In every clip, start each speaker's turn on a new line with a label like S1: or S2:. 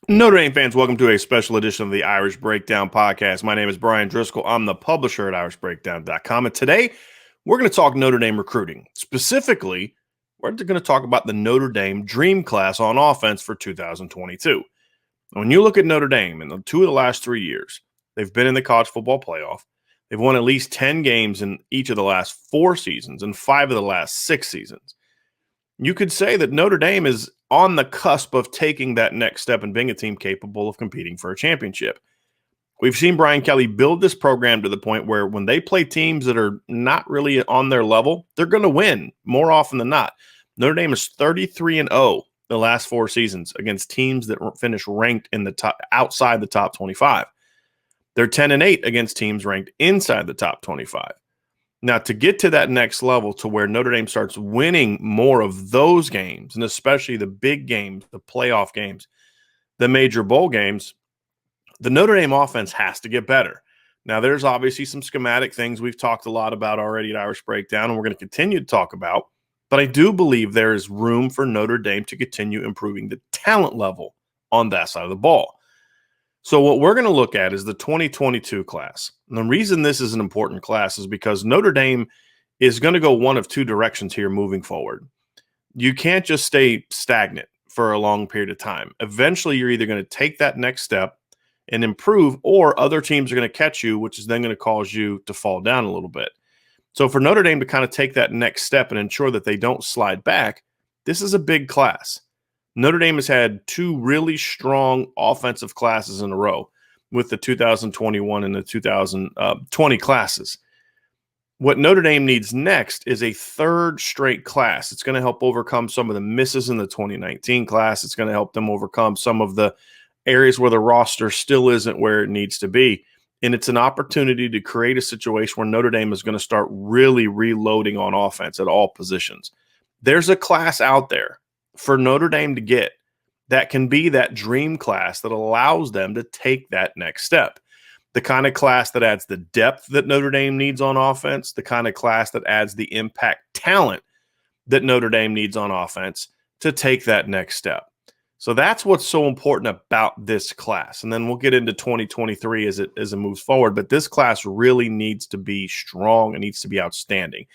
S1: Notre Dame fans, welcome to a special edition of the Irish Breakdown podcast. My name is Brian Driscoll. I'm the publisher at irishbreakdown.com. And today, we're going to talk Notre Dame recruiting. Specifically, we're going to talk about the Notre Dame Dream Class on offense for 2022. When you look at Notre Dame in the 2 of the last 3 years, they've been in the college football playoff. They've won at least 10 games in each of the last 4 seasons and 5 of the last 6 seasons. You could say that Notre Dame is on the cusp of taking that next step and being a team capable of competing for a championship. We've seen Brian Kelly build this program to the point where when they play teams that are not really on their level, they're going to win more often than not. Notre Dame is 33-0 the last 4 seasons against teams that finish ranked in the top, outside the top 25. They're 10-8 against teams ranked inside the top 25. Now, to get to that next level to where Notre Dame starts winning more of those games, and especially the big games, the playoff games, the major bowl games, the Notre Dame offense has to get better. Now, there's obviously some schematic things we've talked a lot about already at Irish Breakdown, and we're going to continue to talk about, but I do believe there is room for Notre Dame to continue improving the talent level on that side of the ball. So what we're going to look at is the 2022 class. And the reason this is an important class is because Notre Dame is going to go one of 2 directions here moving forward. You can't just stay stagnant for a long period of time. Eventually, you're either going to take that next step and improve, or other teams are going to catch you, which is then going to cause you to fall down a little bit. So for Notre Dame to kind of take that next step and ensure that they don't slide back, this is a big class. Notre Dame has had 2 really strong offensive classes in a row with the 2021 and the 2020 classes. What Notre Dame needs next is a 3rd straight class. It's going to help overcome some of the misses in the 2019 class. It's going to help them overcome some of the areas where the roster still isn't where it needs to be. And it's an opportunity to create a situation where Notre Dame is going to start really reloading on offense at all positions. There's a class out there for Notre Dame to get that can be that dream class that allows them to take that next step. The kind of class that adds the depth that Notre Dame needs on offense, the kind of class that adds the impact talent that Notre Dame needs on offense to take that next step. So that's what's so important about this class. And then we'll get into 2023 as it moves forward. But this class really needs to be strong. It needs to be outstanding.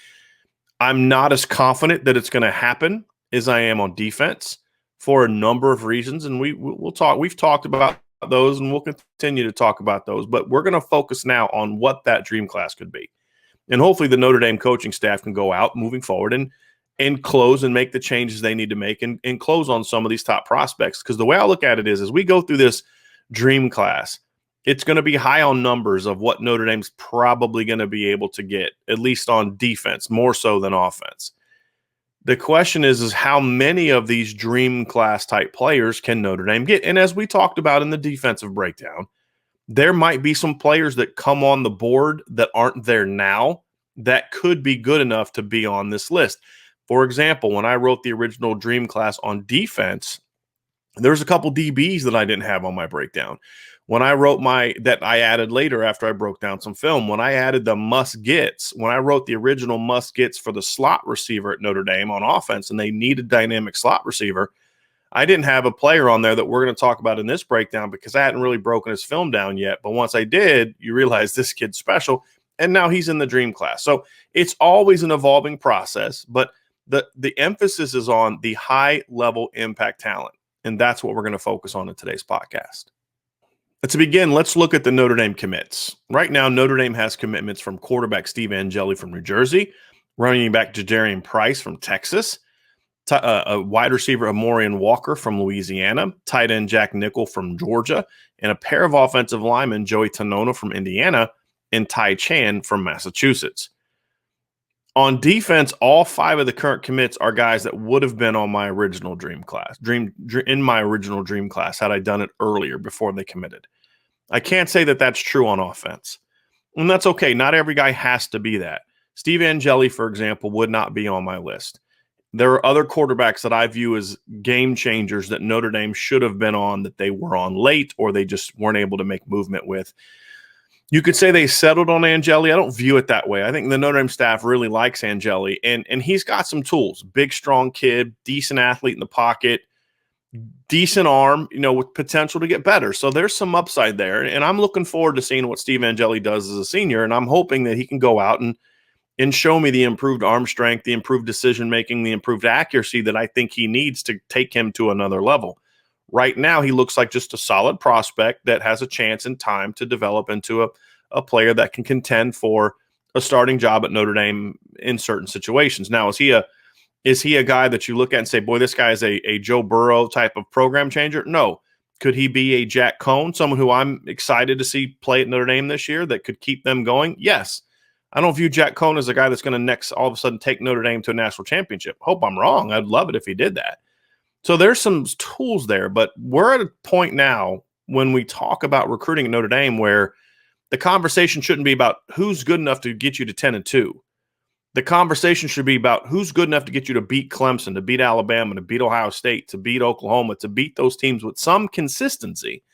S1: I'm not as confident that it's going to happen as I am on defense for a number of reasons. And we'll talk. We've talked about those and we'll continue to talk about those. But we're going to focus now on what that dream class could be. And hopefully the Notre Dame coaching staff can go out moving forward and close and make the changes they need to make and close on some of these top prospects. Because the way I look at it is, as we go through this dream class, it's going to be high on numbers of what Notre Dame's probably going to be able to get, at least on defense, more so than offense. The question is how many of these dream class type players can Notre Dame get? And as we talked about in the defensive breakdown, there might be some players that come on the board that aren't there now that could be good enough to be on this list. For example, when I wrote the original dream class on defense, there's a couple DBs that I didn't have on my breakdown. When I wrote that I added later after I broke down some film, when I added the must-gets, when I wrote the original must-gets for the slot receiver at Notre Dame on offense, and they needed dynamic slot receiver, I didn't have a player on there that we're going to talk about in this breakdown because I hadn't really broken his film down yet. But once I did, you realize this kid's special, and now he's in the dream class. So it's always an evolving process, but the emphasis is on the high-level impact talent, and that's what we're going to focus on in today's podcast. To begin, let's look at the Notre Dame commits. Right now, Notre Dame has commitments from quarterback Steve Angeli from New Jersey, running back Jadarian Price from Texas, a wide receiver Amorian Walker from Louisiana, tight end Jack Nichols from Georgia, and a pair of offensive linemen, Joey Tanona from Indiana and Tai Chan from Massachusetts. On defense, all 5 of the current commits are guys that would have been on my original dream class, in my original dream class had I done it earlier before they committed. I can't say that that's true on offense. And that's okay. Not every guy has to be that. Steve Angeli, for example, would not be on my list. There are other quarterbacks that I view as game changers that Notre Dame should have been on that they were on late or they just weren't able to make movement with. You could say they settled on Angeli. I don't view it that way. I think the Notre Dame staff really likes Angeli, and he's got some tools. Big, strong kid, decent athlete in the pocket, decent arm, with potential to get better. So there's some upside there. And I'm looking forward to seeing what Steve Angeli does as a senior. And I'm hoping that he can go out and show me the improved arm strength, the improved decision-making, the improved accuracy that I think he needs to take him to another level. Right now, he looks like just a solid prospect that has a chance in time to develop into a player that can contend for a starting job at Notre Dame in certain situations. Now, is he a guy that you look at and say, boy, this guy is a Joe Burrow type of program changer? No. Could he be a Jack Cohn, someone who I'm excited to see play at Notre Dame this year that could keep them going? Yes. I don't view Jack Cohn as a guy that's going to next all of a sudden take Notre Dame to a national championship. Hope I'm wrong. I'd love it if he did that. So there's some tools there, but we're at a point now when we talk about recruiting at Notre Dame where the conversation shouldn't be about who's good enough to get you to 10-2. The conversation should be about who's good enough to get you to beat Clemson, to beat Alabama, to beat Ohio State, to beat Oklahoma, to beat those teams with some consistency.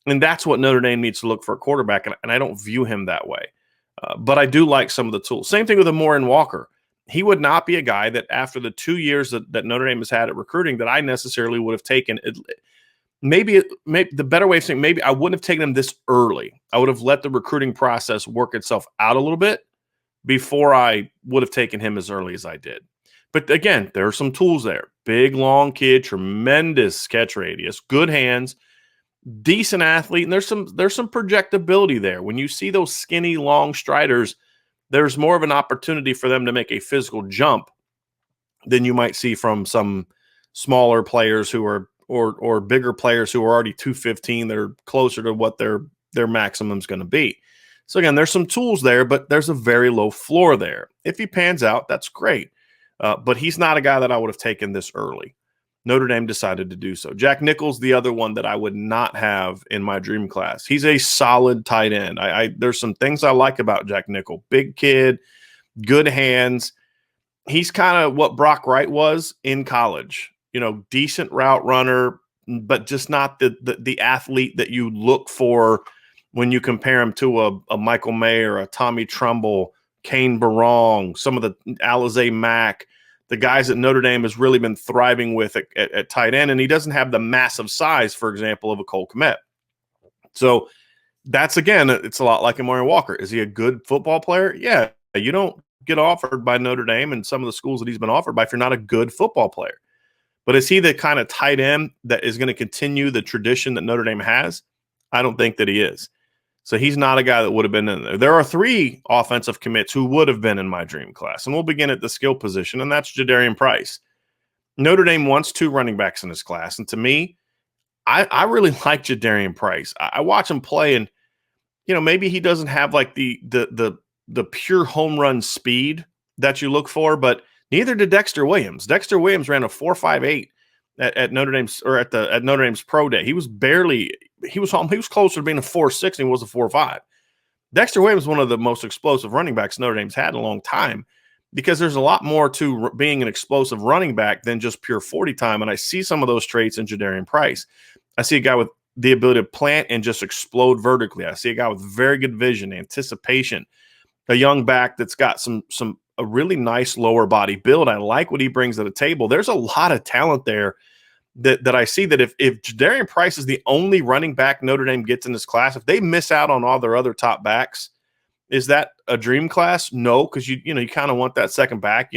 S1: And that's what Notre Dame needs to look for a quarterback, and I don't view him that way. But I do like some of the tools. Same thing with Amorin Walker. He would not be a guy that after the 2 years that Notre Dame has had at recruiting that I necessarily would have taken. Maybe the better way of saying, maybe I wouldn't have taken him this early. I would have let the recruiting process work itself out a little bit before I would have taken him as early as I did. But again, there are some tools there. Big, long kid, tremendous catch radius, good hands, decent athlete, and there's some projectability there. When you see those skinny, long striders, there's more of an opportunity for them to make a physical jump than you might see from some smaller players who are or bigger players who are already 215 that are closer to what their maximum is going to be. So again, there's some tools there, but there's a very low floor there. If he pans out, that's great. But he's not a guy that I would have taken this early. Notre Dame decided to do so. Jack Nichols, the other one that I would not have in my dream class. He's a solid tight end. There's some things I like about Jack Nichols. Big kid, good hands. He's kind of what Brock Wright was in college. Decent route runner, but just not the athlete that you look for when you compare him to a Michael Mayer, a Tommy Trumbull, Kane Barong, some of the Alizé Mack, the guys that Notre Dame has really been thriving with at tight end, and he doesn't have the massive size, for example, of a Cole Kmet. So that's, again, it's a lot like Amorin Walker. Is he a good football player? Yeah. You don't get offered by Notre Dame and some of the schools that he's been offered by if you're not a good football player. But is he the kind of tight end that is going to continue the tradition that Notre Dame has? I don't think that he is. So he's not a guy that would have been in there. There are 3 offensive commits who would have been in my dream class, and we'll begin at the skill position, and that's Jadarian Price. Notre Dame wants 2 running backs in his class, and to me, I really like Jadarian Price. I watch him play, and maybe he doesn't have like the pure home run speed that you look for, but neither did Dexter Williams. Dexter Williams ran a 4.58 at Notre Dame's at Notre Dame's pro day. He was closer to being a 4.6 than he was a 4.5. Dexter Williams is one of the most explosive running backs Notre Dame's had in a long time, because there's a lot more to being an explosive running back than just pure 40 time. And I see some of those traits in Jadarian Price. I see a guy with the ability to plant and just explode vertically. I see a guy with very good vision, anticipation, a young back that's got a really nice lower body build. I like what he brings to the table. There's a lot of talent there that I see that if Jadarian Price is the only running back Notre Dame gets in this class, if they miss out on all their other top backs, is that a dream class? No, because you kind of want that second back.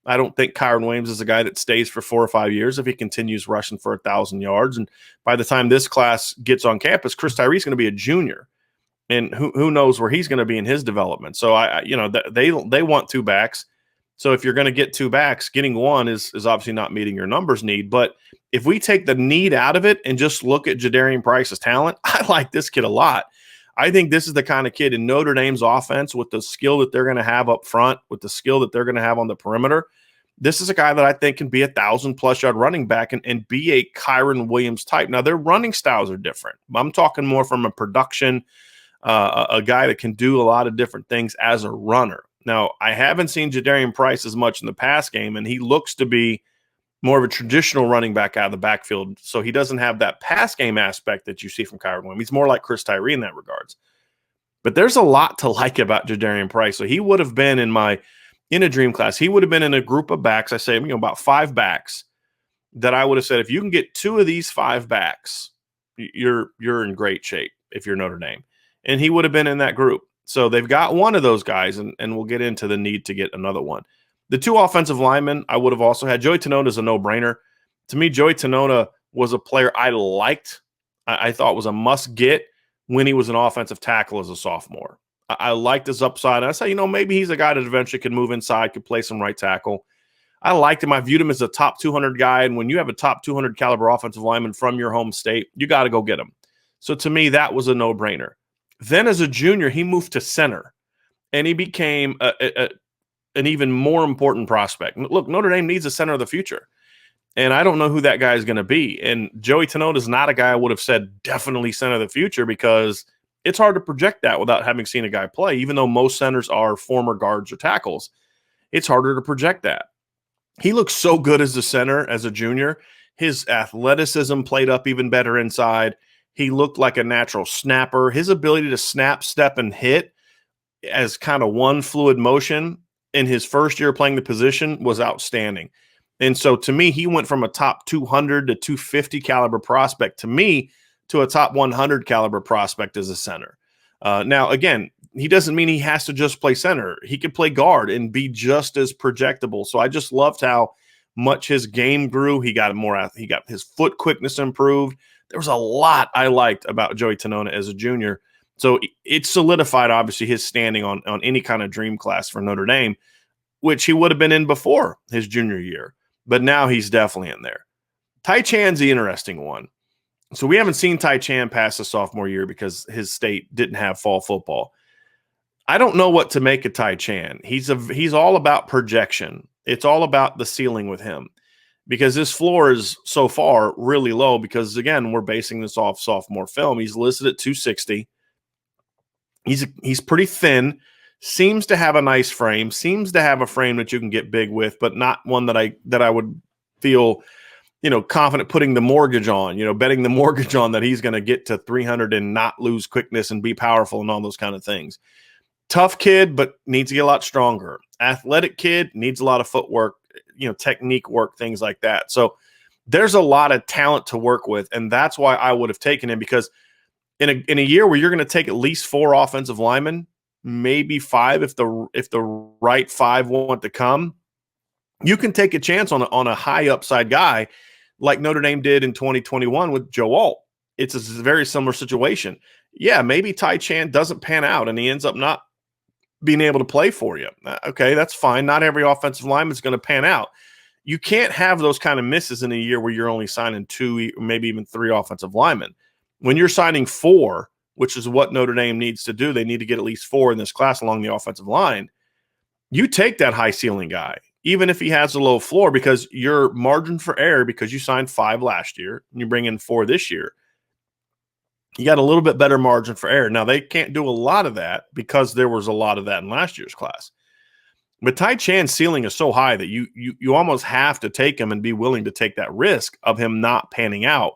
S1: I don't think Kyron Williams is a guy that stays for 4 or 5 years if he continues rushing for 1,000 yards. And by the time this class gets on campus, Chris Tyree is going to be a junior. And who knows where he's going to be in his development. So they want 2 backs. So if you're going to get 2 backs, getting one is obviously not meeting your numbers need. But if we take the need out of it and just look at Jadarian Price's talent, I like this kid a lot. I think this is the kind of kid in Notre Dame's offense, with the skill that they're going to have up front, with the skill that they're going to have on the perimeter. This is a guy that I think can be a 1,000+ yard running back and be a Kyron Williams type. Now, their running styles are different. I'm talking more from a production, a guy that can do a lot of different things as a runner. Now, I haven't seen Jadarian Price as much in the pass game, and he looks to be more of a traditional running back out of the backfield. So he doesn't have that pass game aspect that you see from Kyron Williams. He's more like Chris Tyree in that regards. But there's a lot to like about Jadarian Price. So he would have been in a dream class. He would have been in a group of backs. I say, about 5 backs that I would have said, if you can get 2 of these 5 backs, you're in great shape if you're Notre Dame. And he would have been in that group. So they've got one of those guys, and we'll get into the need to get another one. The 2 offensive linemen I would have also had. Joey Tenona is a no-brainer. To me, Joey Tenona was a player I liked. I thought was a must-get when he was an offensive tackle as a sophomore. I liked his upside. I said, maybe he's a guy that eventually could move inside, could play some right tackle. I liked him. I viewed him as a top 200 guy, and when you have a top 200 caliber offensive lineman from your home state, you got to go get him. So to me, that was a no-brainer. Then as a junior, he moved to center, and he became an even more important prospect. Look, Notre Dame needs a center of the future, and I don't know who that guy is going to be. And Joey Tenona is not a guy I would have said definitely center of the future, because it's hard to project that without having seen a guy play. Even though most centers are former guards or tackles, it's harder to project that. He looked so good as a center as a junior. His athleticism played up even better inside. He looked like a natural snapper. His ability to snap, step, and hit as kind of one fluid motion in his first year playing the position was outstanding. And so to me, he went from a top 200 to 250 caliber prospect to me to a top 100 caliber prospect as a center. Now, again, he doesn't mean he has to just play center. He could play guard and be just as projectable. So I just loved how much his game grew. He got his foot quickness improved. There was a lot I liked about Joey Tenona as a junior. So it solidified, obviously, his standing on any kind of dream class for Notre Dame, which he would have been in before his junior year. But now he's definitely in there. Tai Chan's the interesting one. So we haven't seen Tai Chan pass the sophomore year because his state didn't have fall football. I don't know what to make of Tai Chan. He's all about projection. It's all about the ceiling with him, because his floor is so far really low, because, again, we're basing this off sophomore film. He's listed at 260. He's pretty thin, seems to have a nice frame, seems to have a frame that you can get big with, but not one that I would feel, confident putting the mortgage on, betting the mortgage on that he's going to get to 300 and not lose quickness and be powerful and all those kind of things. Tough kid, but needs to get a lot stronger. Athletic kid, needs a lot of footwork, technique work, things like that. So there's a lot of talent to work with, and that's why I would have taken him, because in a year where you're going to take at least 4 offensive linemen, maybe 5 if the right 5 want to come, you can take a chance on a high upside guy like Notre Dame did in 2021 with Joe Alt. It's a very similar situation. Yeah, maybe Tai Chan doesn't pan out and he ends up not being able to play for you. Okay, that's fine. Not every offensive lineman is going to pan out. You can't have those kind of misses in a year where you're only signing 2, maybe even 3 offensive linemen. When you're signing 4, which is what Notre Dame needs to do, they need to get at least 4 in this class along the offensive line. You take that high ceiling guy, even if he has a low floor, because your margin for error, because you signed 5 last year and you bring in 4 this year, you got a little bit better margin for error. Now, they can't do a lot of that because there was a lot of that in last year's class. But Tai Chan's ceiling is so high that you almost have to take him and be willing to take that risk of him not panning out,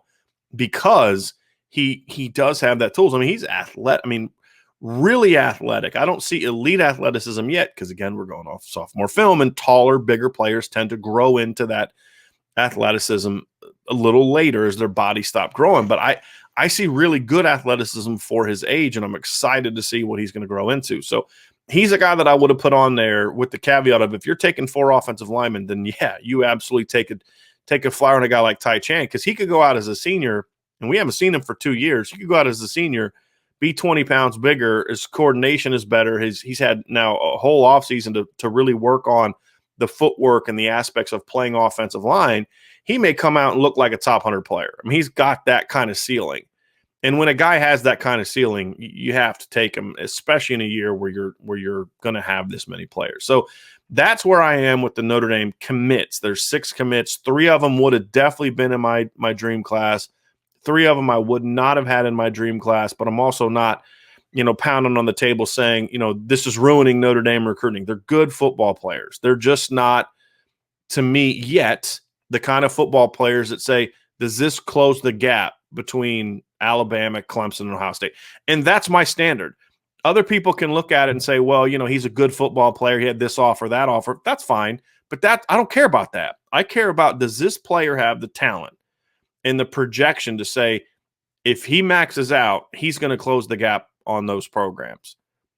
S1: because he does have that tools. I mean, he's really athletic. I don't see elite athleticism yet because, again, we're going off sophomore film, and taller, bigger players tend to grow into that athleticism a little later as their bodies stop growing. But I see really good athleticism for his age, and I'm excited to see what he's going to grow into. So he's a guy that I would have put on there with the caveat of, if you're taking 4 offensive linemen, then yeah, you absolutely take a flyer on a guy like Tai Chan, because he could go out as a senior, and we haven't seen him for 2 years. He could go out as a senior, be 20 pounds bigger. His coordination is better. He's had now a whole offseason to really work on the footwork and the aspects of playing offensive line. He may come out and look like a top 100 player. I mean, he's got that kind of ceiling. And when a guy has that kind of ceiling, you have to take him, especially in a year where you're going to have this many players. So that's where I am with the Notre Dame commits. There's 6 commits. 3 of them would have definitely been in my dream class. 3 of them I would not have had in my dream class, but I'm also not, pounding on the table saying, this is ruining Notre Dame recruiting. They're good football players. They're just not, to me yet, the kind of football players that say, does this close the gap between Alabama, Clemson, and Ohio State? And that's my standard. Other people can look at it and say, well, he's a good football player. He had this offer, that offer. That's fine. But I don't care about that. I care about, does this player have the talent and the projection to say, if he maxes out, he's going to close the gap on those programs.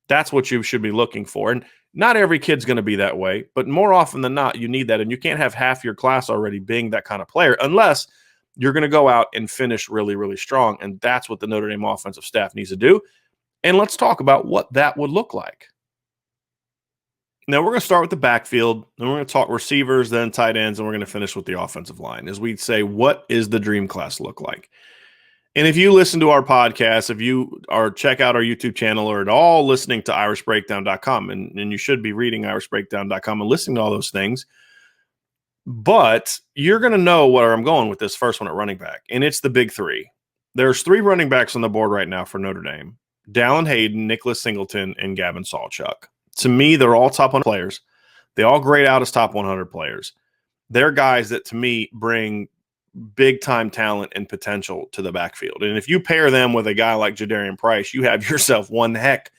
S1: That's what you should be looking for. And not every kid's going to be that way, but more often than not, you need that. And you can't have half your class already being that kind of player unless you're going to go out and finish really, really strong. And that's what the Notre Dame offensive staff needs to do. And let's talk about what that would look like. Now, we're going to start with the backfield, then we're going to talk receivers, then tight ends, and we're going to finish with the offensive line as we say, what is the dream class look like? And if you listen to our podcast, if you are check out our YouTube channel or at all listening to irishbreakdown.com, and you should be reading irishbreakdown.com and listening to all those things, but you're going to know where I'm going with this first one at running back, and it's the big three. There's 3 running backs on the board right now for Notre Dame: Dallyn Hayden, Nichols, Singleton, and Gavin Saw Chuck. To me, they're all top 100 players. They all grade out as top 100 players. They're guys that, to me, bring big-time talent and potential to the backfield. And if you pair them with a guy like Jadarian Price, you have yourself one heck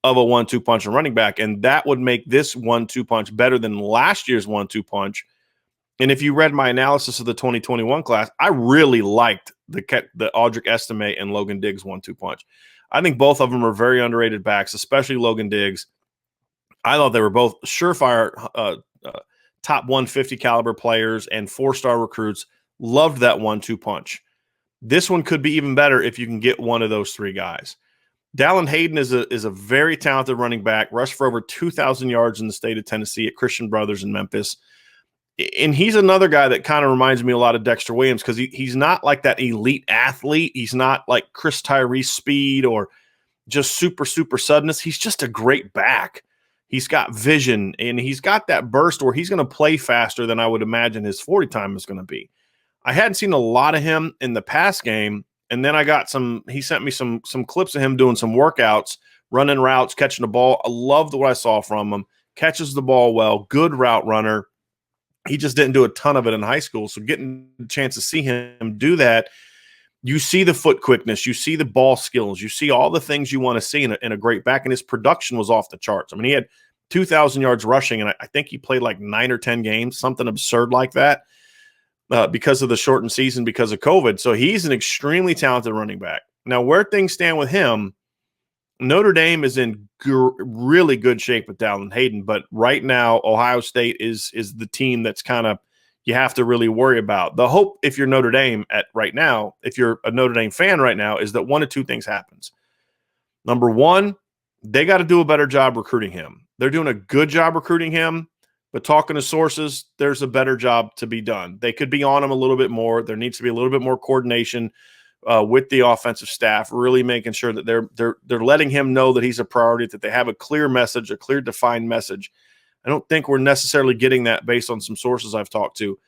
S1: of a 1-2 punch and running back, and that would make this 1-2 punch better than last year's 1-2 punch. And if you read my analysis of the 2021 class, I really liked the Audric Estime and Logan Diggs 1-2 punch. I think both of them are very underrated backs, especially Logan Diggs. I thought they were both surefire top 150 caliber players and 4-star recruits. Loved that 1-2 punch. This one could be even better if you can get one of those 3 guys. Dallyn Hayden is a very talented running back, rushed for over 2,000 yards in the state of Tennessee at Christian Brothers in Memphis. And he's another guy that kind of reminds me a lot of Dexter Williams because he's not like that elite athlete. He's not like Chris Tyree speed or just super suddenness. He's just a great back. He's got vision, and he's got that burst where he's going to play faster than I would imagine his 40 time is going to be. I hadn't seen a lot of him in the past game, and then I got he sent me some clips of him doing some workouts, running routes, catching the ball. I loved what I saw from him. Catches the ball well, good route runner. He just didn't do a ton of it in high school, so getting a chance to see him do that, you see the foot quickness, you see the ball skills, you see all the things you want to see in a great back, and his production was off the charts. I mean, he had 2,000 yards rushing, and I think he played like 9 or 10 games, something absurd like that, because of the shortened season because of COVID. So he's an extremely talented running back. Now, where things stand with him, Notre Dame is in really good shape with Dallyn Hayden, but right now Ohio State is the team that's kind of you have to really worry about. The hope, if you're Notre Dame right now, if you're a Notre Dame fan right now, is that one of 2 things happens. Number one, they got to do a better job recruiting him. They're doing a good job recruiting him, but talking to sources, there's a better job to be done. They could be on him a little bit more. There needs to be a little bit more coordination with the offensive staff, really making sure that they're letting him know that he's a priority, that they have a clear message, a clear defined message. I don't think we're necessarily getting that based on some sources I've talked to.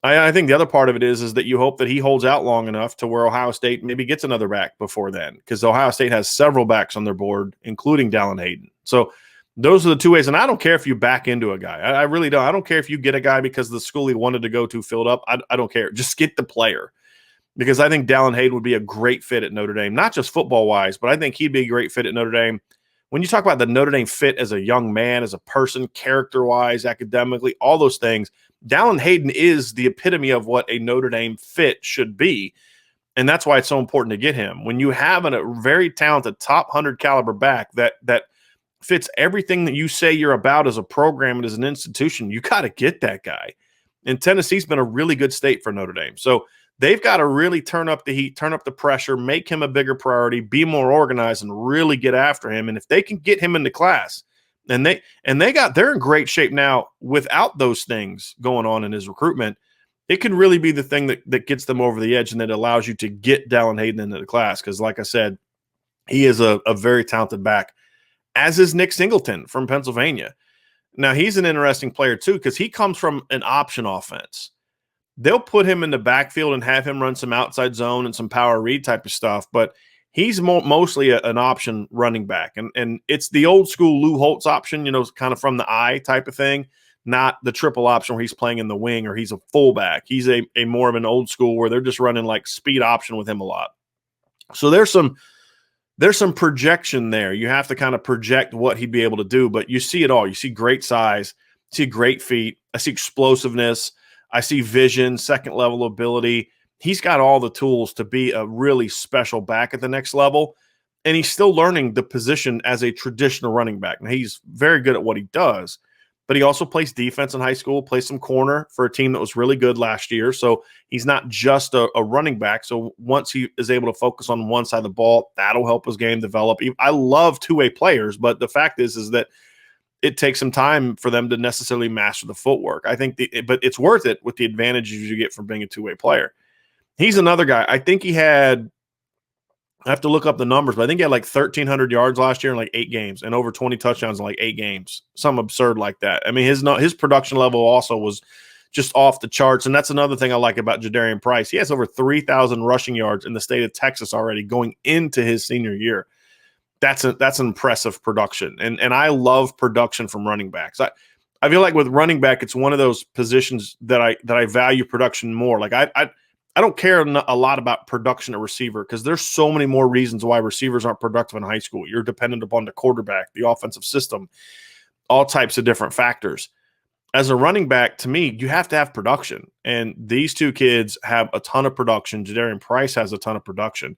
S1: I think the other part of it is that you hope that he holds out long enough to where Ohio State maybe gets another back before then, because Ohio State has several backs on their board, including Dallyn Hayden. So those are the 2 ways. And I don't care if you back into a guy. I really don't. I don't care if you get a guy because the school he wanted to go to filled up. I don't care. Just get the player, because I think Dallyn Hayden would be a great fit at Notre Dame, not just football-wise, but I think he'd be a great fit at Notre Dame. When you talk about the Notre Dame fit as a young man, as a person, character-wise, academically, all those things, Dallyn Hayden is the epitome of what a Notre Dame fit should be, and that's why it's so important to get him. When you have a very talented top 100 caliber back that fits everything that you say you're about as a program and as an institution, you got to get that guy. And Tennessee's been a really good state for Notre Dame. So they've got to really turn up the heat, turn up the pressure, make him a bigger priority, be more organized, and really get after him. And if they can get him into class, and they're in great shape now without those things going on in his recruitment, it can really be the thing that gets them over the edge and that allows you to get Dallyn Hayden into the class. Because like I said, he is a very talented back, as is Nick Singleton from Pennsylvania. Now, he's an interesting player too, because he comes from an option offense. They'll put him in the backfield and have him run some outside zone and some power read type of stuff, but he's mostly an option running back. And it's the old school Lou Holtz option, kind of from the eye type of thing, not the triple option where he's playing in the wing or he's a fullback. He's a more of an old school where they're just running like speed option with him a lot. So there's some projection there. You have to kind of project what he'd be able to do, but you see it all. You see great size. see great feet. I see explosiveness. I see vision, second level ability. He's got all the tools to be a really special back at the next level. And he's still learning the position as a traditional running back. And he's very good at what he does. But he also plays defense in high school, plays some corner for a team that was really good last year. So he's not just a running back. So once he is able to focus on one side of the ball, that'll help his game develop. I love two-way players, but the fact is that it takes some time for them to necessarily master the footwork. I think, but it's worth it with the advantages you get from being a two-way player. He's another guy. I think he had, I have to look up the numbers, but I think he had like 1,300 yards last year in like 8 games and over 20 touchdowns in like 8 games. Some absurd like that. I mean, his production level also was just off the charts. And that's another thing I like about Jadarian Price. He has over 3,000 rushing yards in the state of Texas already going into his senior year. That's an impressive production. And I love production from running backs. I feel like with running back, it's one of those positions that I value production more. Like I don't care a lot about production at receiver because there's so many more reasons why receivers aren't productive in high school. You're dependent upon the quarterback, the offensive system, all types of different factors. As a running back, to me, you have to have production. And these two kids have a ton of production. Jadarian Price has a ton of production.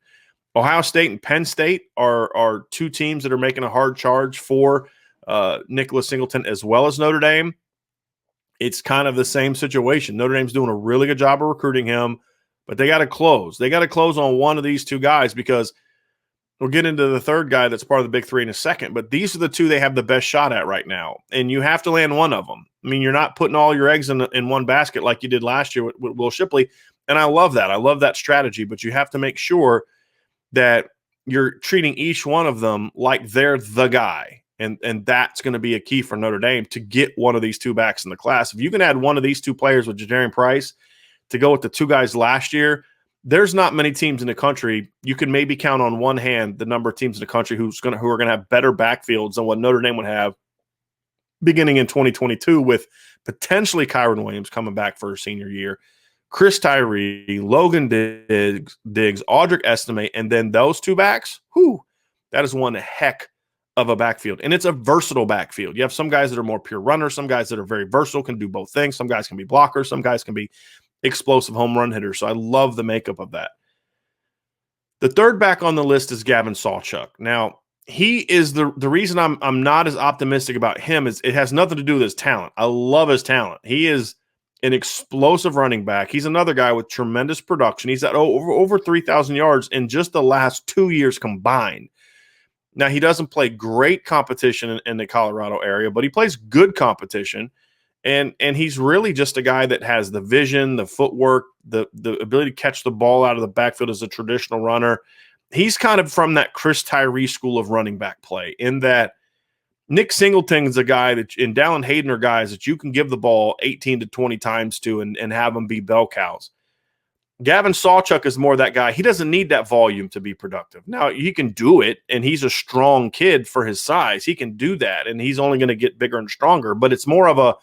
S1: Ohio State and Penn State are two teams that are making a hard charge for Nicholas Singleton as well as Notre Dame. It's kind of the same situation. Notre Dame's doing a really good job of recruiting him. But they got to close. They got to close on one of these two guys because we'll get into the third guy that's part of the big three in a second. But these are the two they have the best shot at right now. And you have to land one of them. I mean, you're not putting all your eggs in one basket like you did last year with Will Shipley. And I love that. I love that strategy. But you have to make sure that you're treating each one of them like they're the guy. And that's going to be a key for Notre Dame to get one of these two backs in the class. If you can add one of these two players with Jadarian Price to go with the two guys last year, there's not many teams in the country. You can maybe count on one hand the number of teams in the country who are going to have better backfields than what Notre Dame would have beginning in 2022 with potentially Kyron Williams coming back for his senior year, Chris Tyree, Logan Diggs, Audric Estime, and then those two backs. That is one heck of a backfield. And it's a versatile backfield. You have some guys that are more pure runners, some guys that are very versatile, can do both things. Some guys can be blockers, some guys can be explosive home run hitter. So I love the makeup of that. The third back on the list is Gavin Saw Chuck. Now, he is the reason I'm not as optimistic about him is it has nothing to do with his talent. I love his talent. He is an explosive running back. He's another guy with tremendous production. He's at over 3,000 yards in just the last 2 years combined. Now, he doesn't play great competition in the Colorado area, but he plays good competition. And he's really just a guy that has the vision, the footwork, the ability to catch the ball out of the backfield as a traditional runner. He's kind of from that Chris Tyree school of running back play in that Nick Singleton is a guy that, and Dallyn Hayden are guys that you can give the ball 18 to 20 times to and have them be bell cows. Gavin Saw Chuck is more that guy. He doesn't need that volume to be productive. Now, he can do it, and he's a strong kid for his size. He can do that, and he's only going to get bigger and stronger. But it's more of a,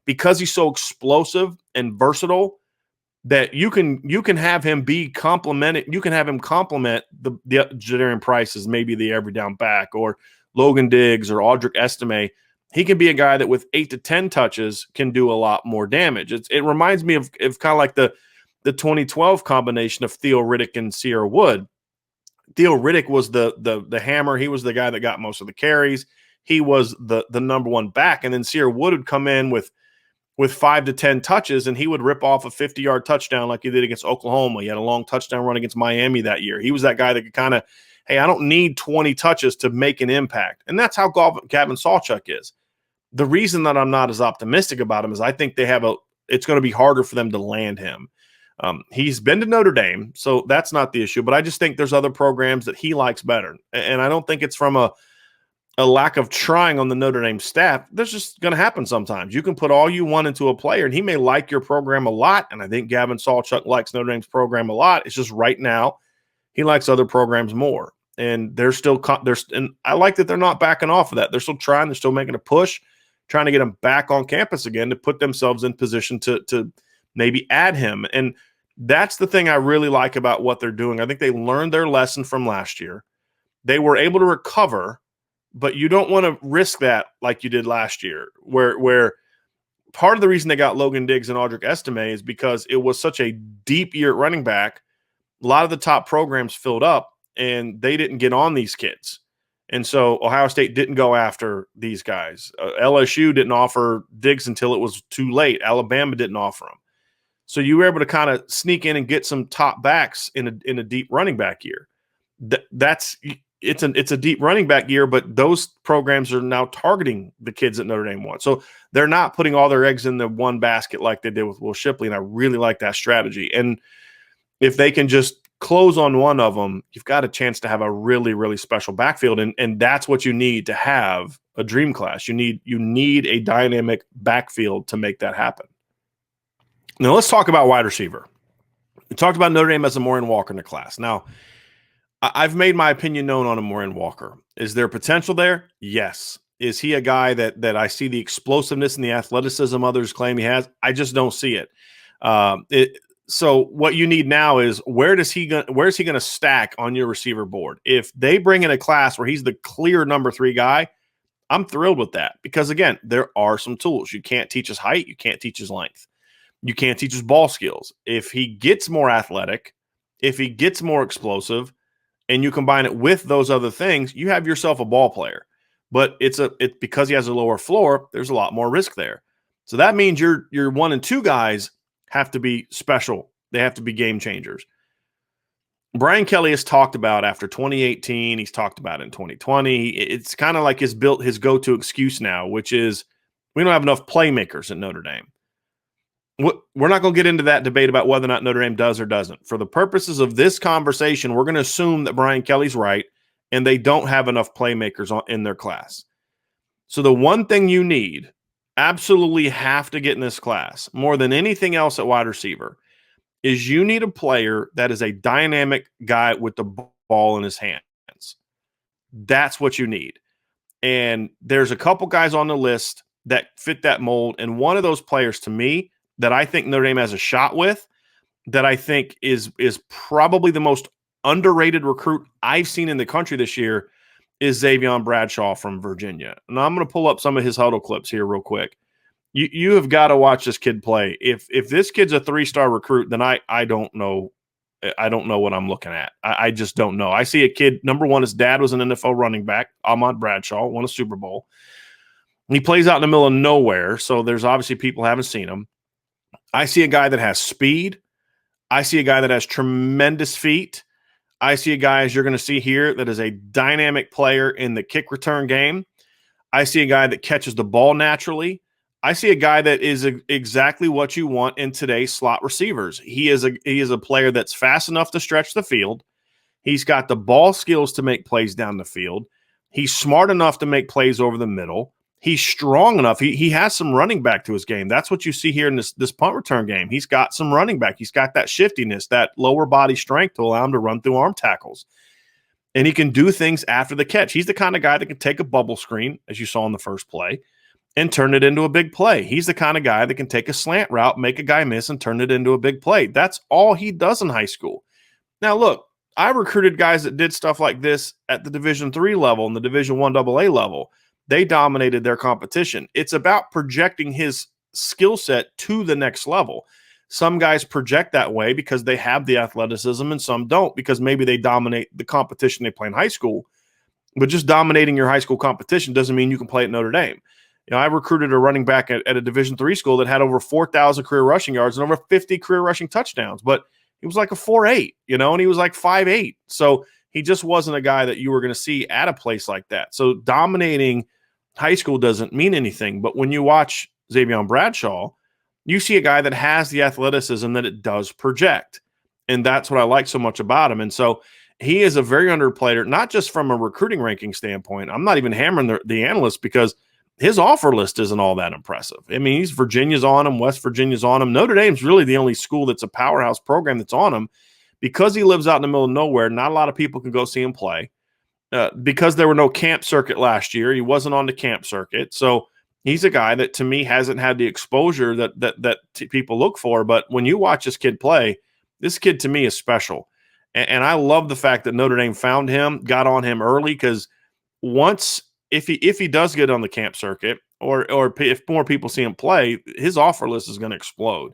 S1: because he's so explosive and versatile, that you can have him be complemented. You can have him complement the Jadarian Price as maybe the every down back or Logan Diggs or Audric Estime. He can be a guy that with 8 to 10 touches can do a lot more damage. It reminds me of kind of like the 2012 combination of Theo Riddick and Sierra Wood. Theo Riddick was the hammer. He was the guy that got most of the carries. He was the number one back. And then Sierra Wood would come in with 5 to 10 touches, and he would rip off a 50-yard touchdown like he did against Oklahoma. He had a long touchdown run against Miami that year. He was that guy that could kind of, hey, I don't need 20 touches to make an impact. And that's how Gavin Saw Chuck is. The reason that I'm not as optimistic about him is I think it's going to be harder for them to land him. He's been to Notre Dame, so that's not the issue. But I just think there's other programs that he likes better. And I don't think it's from a lack of trying on the Notre Dame staff. That's just going to happen sometimes. You can put all you want into a player, and he may like your program a lot, and I think Gavin Saw Chuck likes Notre Dame's program a lot. It's just right now he likes other programs more. And they're still and I like that they're not backing off of that. They're still trying. They're still making a push, trying to get him back on campus again to put themselves in position to maybe add him. And that's the thing I really like about what they're doing. I think they learned their lesson from last year. They were able to recover, but you don't want to risk that like you did last year, where part of the reason they got Logan Diggs and Audric Estime is because it was such a deep year at running back. A lot of the top programs filled up, and they didn't get on these kids. And so Ohio State didn't go after these guys. LSU didn't offer Diggs until it was too late. Alabama didn't offer them. So you were able to kind of sneak in and get some top backs in a deep running back year. It's a deep running back year, but those programs are now targeting the kids that Notre Dame wants. So they're not putting all their eggs in the one basket like they did with Will Shipley, and I really like that strategy. And if they can just close on one of them, you've got a chance to have a really, really special backfield, and that's what you need to have a dream class. You need a dynamic backfield to make that happen. Now let's talk about wide receiver. We talked about Notre Dame as a Maureen Walker in the class. Now, I've made my opinion known on a Maureen Walker. Is there potential there? Yes. Is he a guy that I see the explosiveness and the athleticism others claim he has? I just don't see it. So what you need now is where is he going to stack on your receiver board? If they bring in a class where he's the clear number 3 guy, I'm thrilled with that because, again, there are some tools. You can't teach his height. You can't teach his length. You can't teach his ball skills. If he gets more athletic, if he gets more explosive, and you combine it with those other things, you have yourself a ball player. But it's because he has a lower floor, there's a lot more risk there. So that means your 1 and 2 guys have to be special. They have to be game changers. Brian Kelly has talked about after 2018, he's talked about in 2020. It's kind of like his go-to excuse now, which is we don't have enough playmakers at Notre Dame. We're not going to get into that debate about whether or not Notre Dame does or doesn't. For the purposes of this conversation, we're going to assume that Brian Kelly's right and they don't have enough playmakers in their class. So the one thing you absolutely have to get in this class, more than anything else at wide receiver, is you need a player that is a dynamic guy with the ball in his hands. That's what you need. And there's a couple guys on the list that fit that mold. And one of those players to me that I think Notre Dame has a shot with, that I think is probably the most underrated recruit I've seen in the country this year, is Xavion Bradshaw from Virginia. And I'm going to pull up some of his huddle clips here real quick. You have got to watch this kid play. If this kid's a 3-star recruit, then I don't know. I don't know what I'm looking at. I just don't know. I see a kid, number one, his dad was an NFL running back, Ahmad Bradshaw, won a Super Bowl. He plays out in the middle of nowhere, so there's obviously people haven't seen him. I see a guy that has speed. I see a guy that has tremendous feet. I see a guy, as you're going to see here, that is a dynamic player in the kick return game. I see a guy that catches the ball naturally. I see a guy that is exactly what you want in today's slot receivers. He is a player that's fast enough to stretch the field. He's got the ball skills to make plays down the field. He's smart enough to make plays over the middle. He's strong enough. He has some running back to his game. That's what you see here in this punt return game. He's got some running back. He's got that shiftiness, that lower body strength to allow him to run through arm tackles. And he can do things after the catch. He's the kind of guy that can take a bubble screen, as you saw in the first play, and turn it into a big play. He's the kind of guy that can take a slant route, make a guy miss, and turn it into a big play. That's all he does in high school. Now, look, I recruited guys that did stuff like this at the Division III level and the Division I AA level. They dominated their competition. It's about projecting his skill set to the next level. Some guys project that way because they have the athleticism, and some don't because maybe they dominate the competition they play in high school. But just dominating your high school competition doesn't mean you can play at Notre Dame. You know, I recruited a running back at a Division III school that had over 4,000 career rushing yards and over 50 career rushing touchdowns, but he was like a 4.8, and he was like 5'8". So he just wasn't a guy that you were going to see at a place like that. So dominating high school doesn't mean anything. But when you watch Xavion Bradshaw, you see a guy that has the athleticism that it does project. And that's what I like so much about him. And so he is a very underrated player, not just from a recruiting ranking standpoint. I'm not even hammering the analysts because his offer list isn't all that impressive. I mean, Virginia's on him, West Virginia's on him. Notre Dame's really the only school that's a powerhouse program that's on him. Because he lives out in the middle of nowhere, not a lot of people can go see him play. Because there were no camp circuit last year, he wasn't on the camp circuit. So he's a guy that, to me, hasn't had the exposure that people look for. But when you watch this kid play, this kid, to me, is special. And I love the fact that Notre Dame found him, got on him early, because if he does get on the camp circuit, or if more people see him play, his offer list is going to explode.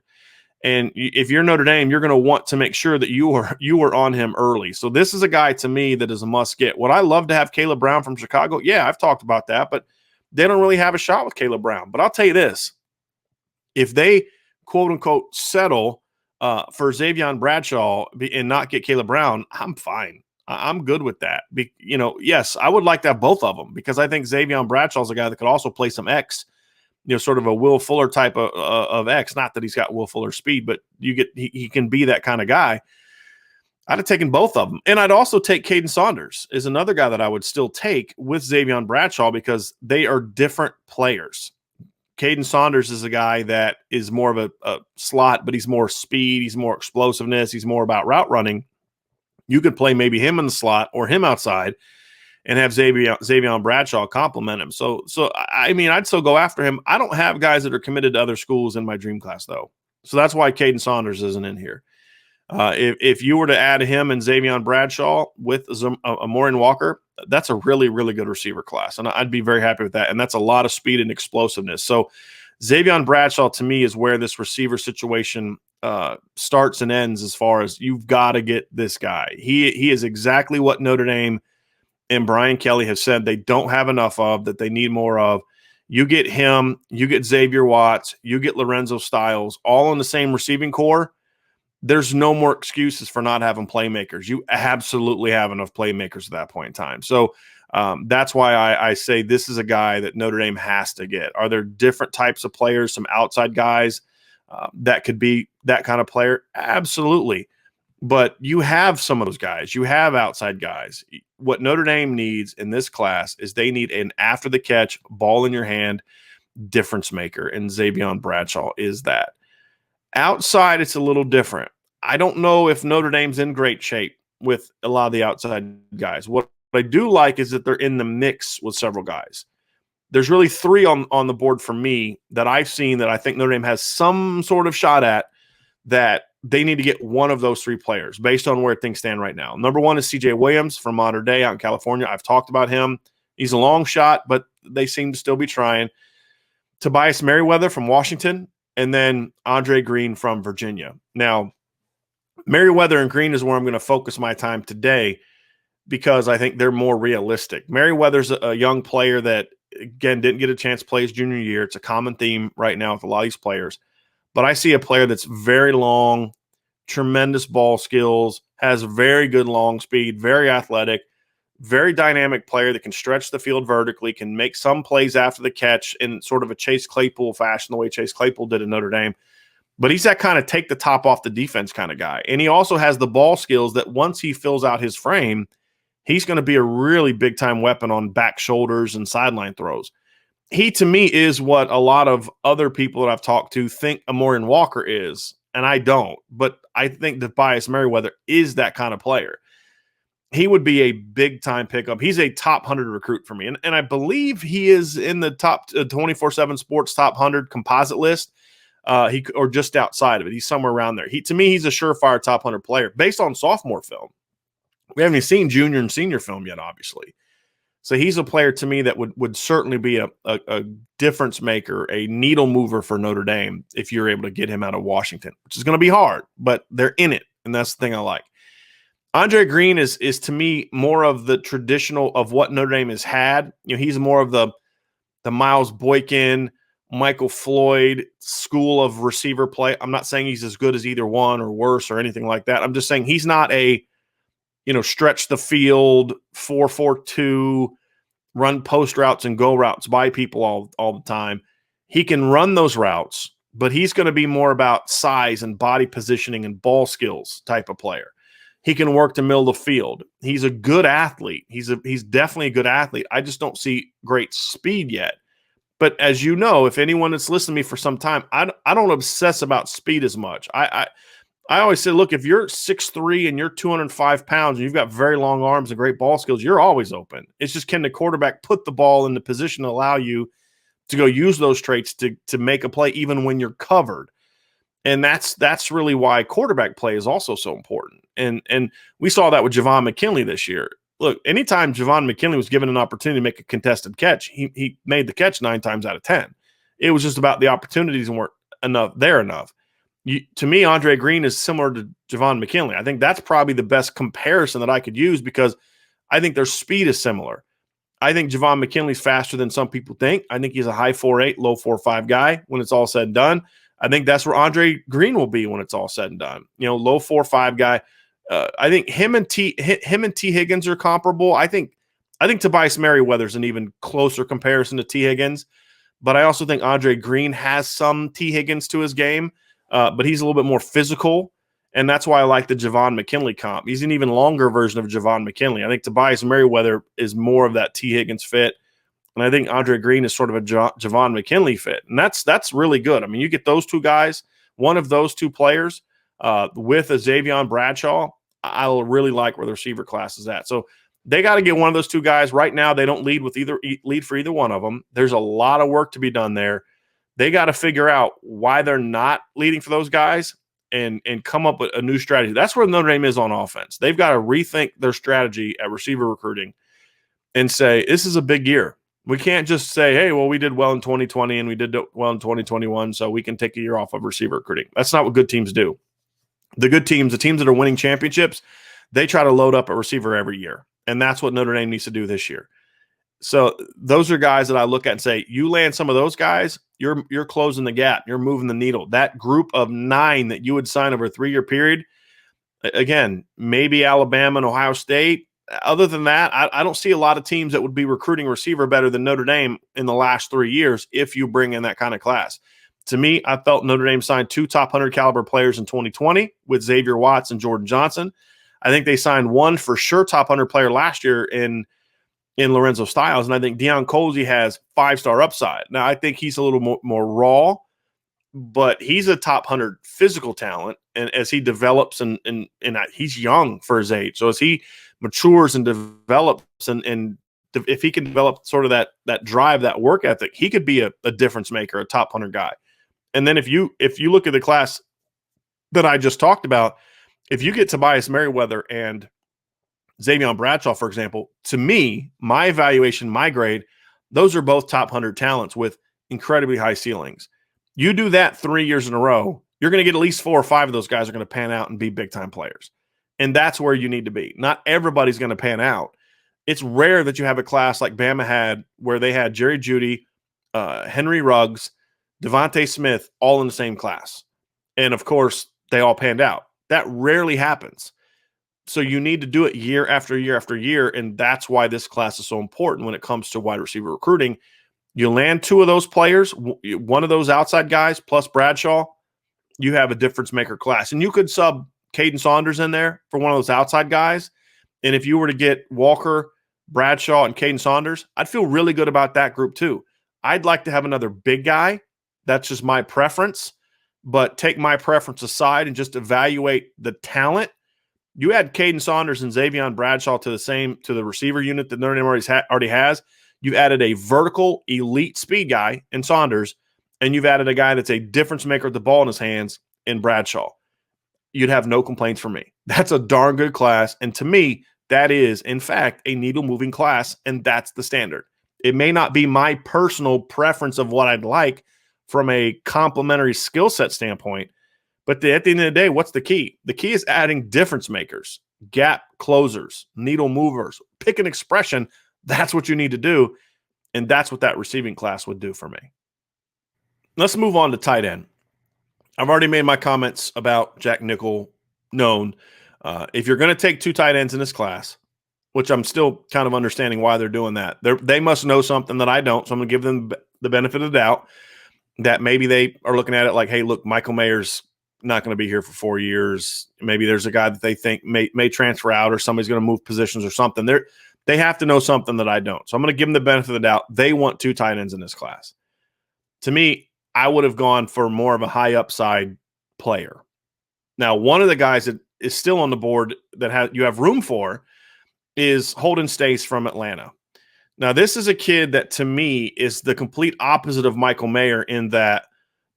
S1: And if you're Notre Dame, you're going to want to make sure that you are on him early. So this is a guy to me that is a must get. Would I love to have Caleb Brown from Chicago? Yeah, I've talked about that, but they don't really have a shot with Caleb Brown. But I'll tell you this, if they quote unquote settle for Xavion Bradshaw and not get Caleb Brown, I'm fine. I'm good with that. Yes, I would like to have both of them because I think Xavion Bradshaw is a guy that could also play some X, sort of a Will Fuller type of X. Not that he's got Will Fuller speed, but he can be that kind of guy. I'd have taken both of them. And I'd also take Caden Saunders is another guy that I would still take with Xavion Bradshaw because they are different players. Caden Saunders is a guy that is more of a slot, but he's more speed. He's more explosiveness. He's more about route running. You could play maybe him in the slot or him outside and have Xavion Bradshaw complement him. So I mean, I'd still go after him. I don't have guys that are committed to other schools in my dream class, though. So that's why Caden Saunders isn't in here. If you were to add him and Xavion Bradshaw with Amorian Walker, that's a really, really good receiver class. And I'd be very happy with that. And that's a lot of speed and explosiveness. So Xavion Bradshaw, to me, is where this receiver situation starts and ends as far as you've got to get this guy. He is exactly what Notre Dame and Brian Kelly have said they don't have enough of, that they need more of. You get him, you get Xavier Watts, you get Lorenzo Styles, all in the same receiving core. There's no more excuses for not having playmakers. You absolutely have enough playmakers at that point in time. So that's why I say this is a guy that Notre Dame has to get. Are there different types of players, some outside guys that could be that kind of player? Absolutely. But you have some of those guys. You have outside guys. What Notre Dame needs in this class is they need an after-the-catch, ball in your hand difference maker, and Xavion Bradshaw is that. Outside, it's a little different. I don't know if Notre Dame's in great shape with a lot of the outside guys. What I do like is that they're in the mix with several guys. There's really three on the board for me that I've seen that I think Notre Dame has some sort of shot at, that they need to get one of those three players based on where things stand right now. Number one is CJ Williams from Modern Day out in California. I've talked about him. He's a long shot, but they seem to still be trying. Tobias Merriweather from Washington, and then Andre Green from Virginia. Now, Merriweather and Green is where I'm going to focus my time today because I think they're more realistic. Merriweather's a young player that, again, didn't get a chance to play his junior year. It's a common theme right now with a lot of these players. But I see a player that's very long, tremendous ball skills, has very good long speed, very athletic, very dynamic player that can stretch the field vertically, can make some plays after the catch in sort of a Chase Claypool fashion, the way Chase Claypool did at Notre Dame. But he's that kind of take the top off the defense kind of guy. And he also has the ball skills that once he fills out his frame, he's going to be a really big-time weapon on back shoulders and sideline throws. He, to me, is what a lot of other people that I've talked to think Amorian Walker is, and I don't. But I think Tobias Merriweather is that kind of player. He would be a big-time pickup. He's a top 100 recruit for me. And I believe he is in the top 24/7 Sports top 100 composite list, or just outside of it. He's somewhere around there. To me, he's a surefire top 100 player based on sophomore film. We haven't even seen junior and senior film yet, obviously. So he's a player to me that would certainly be a difference maker, a needle mover for Notre Dame if you're able to get him out of Washington, which is going to be hard, but they're in it, and that's the thing I like. Andre Green is to me more of the traditional of what Notre Dame has had. He's more of the Miles Boykin, Michael Floyd school of receiver play. I'm not saying he's as good as either one or worse or anything like that. I'm just saying he's not a stretch the field, 4-4-2, run post routes and go routes by people all the time. He can run those routes, but he's going to be more about size and body positioning and ball skills type of player. He can work the middle of the field. He's a good athlete. He's definitely a good athlete. I just don't see great speed yet. But as you know, if anyone that's listened to me for some time, I don't obsess about speed as much. I always say, look, if you're 6'3" and you're 205 pounds and you've got very long arms and great ball skills, you're always open. It's just, can the quarterback put the ball in the position to allow you to go use those traits to make a play even when you're covered? And that's really why quarterback play is also so important. And we saw that with Javon McKinley this year. look, anytime Javon McKinley was given an opportunity to make a contested catch, he made the catch 9 times out of 10. It was just about the opportunities weren't enough. To me, Andre Green is similar to Javon McKinley. I think that's probably the best comparison that I could use because I think their speed is similar. I think Javon McKinley's faster than some people think. I think he's a high 4.8, low 4.5 guy when it's all said and done. I think that's where Andre Green will be when it's all said and done. Low 4.5 guy. I think him and T Higgins are comparable. I think Tobias Merriweather's an even closer comparison to T Higgins, but I also think Andre Green has some T Higgins to his game, but he's a little bit more physical, and that's why I like the Javon McKinley comp. He's an even longer version of Javon McKinley. I think Tobias Merriweather is more of that T Higgins fit, and I think Andre Green is sort of a Javon McKinley fit, and that's really good. I mean, you get those two guys, one of those two players with a Xavion Bradshaw. I really like where the receiver class is at. So they got to get one of those two guys. Right now, they don't lead for either one of them. There's a lot of work to be done there. They got to figure out why they're not leading for those guys and come up with a new strategy. That's where Notre Dame is on offense. They've got to rethink their strategy at receiver recruiting and say, this is a big year. We can't just say, hey, well, we did well in 2020 and we did well in 2021, so we can take a year off of receiver recruiting. That's not what good teams do. The good teams, the teams that are winning championships, they try to load up a receiver every year. And that's what Notre Dame needs to do this year. So those are guys that I look at and say, you land some of those guys, you're closing the gap. You're moving the needle. That group of 9 that you would sign over a 3-year period, again, maybe Alabama and Ohio State. Other than that, I don't see a lot of teams that would be recruiting receiver better than Notre Dame in the last 3 years if you bring in that kind of class. To me, I felt Notre Dame signed 2 top 100 caliber players in 2020 with Xavier Watts and Jordan Johnson. I think they signed one for sure top 100 player last year in Lorenzo Styles, and I think Deion Colzie has 5-star upside. Now, I think he's a little more raw, but he's a top 100 physical talent, and as he develops and he's young for his age, so as he matures and develops and if he can develop sort of that drive, that work ethic, he could be a difference maker, a top 100 guy. And then if you look at the class that I just talked about, if you get Tobias Merriweather and Xavion Bradshaw, for example, to me, my evaluation, my grade, those are both top 100 talents with incredibly high ceilings. You do that 3 years in a row, you're going to get at least 4 or 5 of those guys are going to pan out and be big-time players. And that's where you need to be. Not everybody's going to pan out. It's rare that you have a class like Bama had where they had Jerry Jeudy, Henry Ruggs, Devontae Smith all in the same class. And, of course, they all panned out. That rarely happens. So you need to do it year after year after year, and that's why this class is so important when it comes to wide receiver recruiting. You land 2 of those players, one of those outside guys plus Bradshaw, you have a difference-maker class. And you could sub Caden Saunders in there for one of those outside guys. And if you were to get Walker, Bradshaw, and Caden Saunders, I'd feel really good about that group too. I'd like to have another big guy. That's just my preference. But take my preference aside and just evaluate the talent. You add Caden Saunders and Xavion Bradshaw to the receiver unit that Notre Dame already has. You've added a vertical elite speed guy in Saunders, and you've added a guy that's a difference maker with the ball in his hands in Bradshaw. You'd have no complaints from me. That's a darn good class. And to me, that is, in fact, a needle-moving class, and that's the standard. It may not be my personal preference of what I'd like from a complementary skill set standpoint, but at the end of the day, what's the key? The key is adding difference makers, gap closers, needle movers. Pick an expression. That's what you need to do, and that's what that receiving class would do for me. Let's move on to tight end. I've already made my comments about Jack Nichols known. If you're going to take 2 tight ends in this class, which I'm still kind of understanding why they're doing that, they must know something that I don't, so I'm going to give them the benefit of the doubt that maybe they are looking at it like, hey, look, Michael Mayer's not going to be here for 4 years. Maybe there's a guy that they think may transfer out, or somebody's going to move positions or something. They have to know something that I don't. So I'm going to give them the benefit of the doubt. They want 2 tight ends in this class. To me, I would have gone for more of a high upside player. Now, one of the guys that is still on the board that you have room for is Holden Stace from Atlanta. Now, this is a kid that to me is the complete opposite of Michael Mayer in that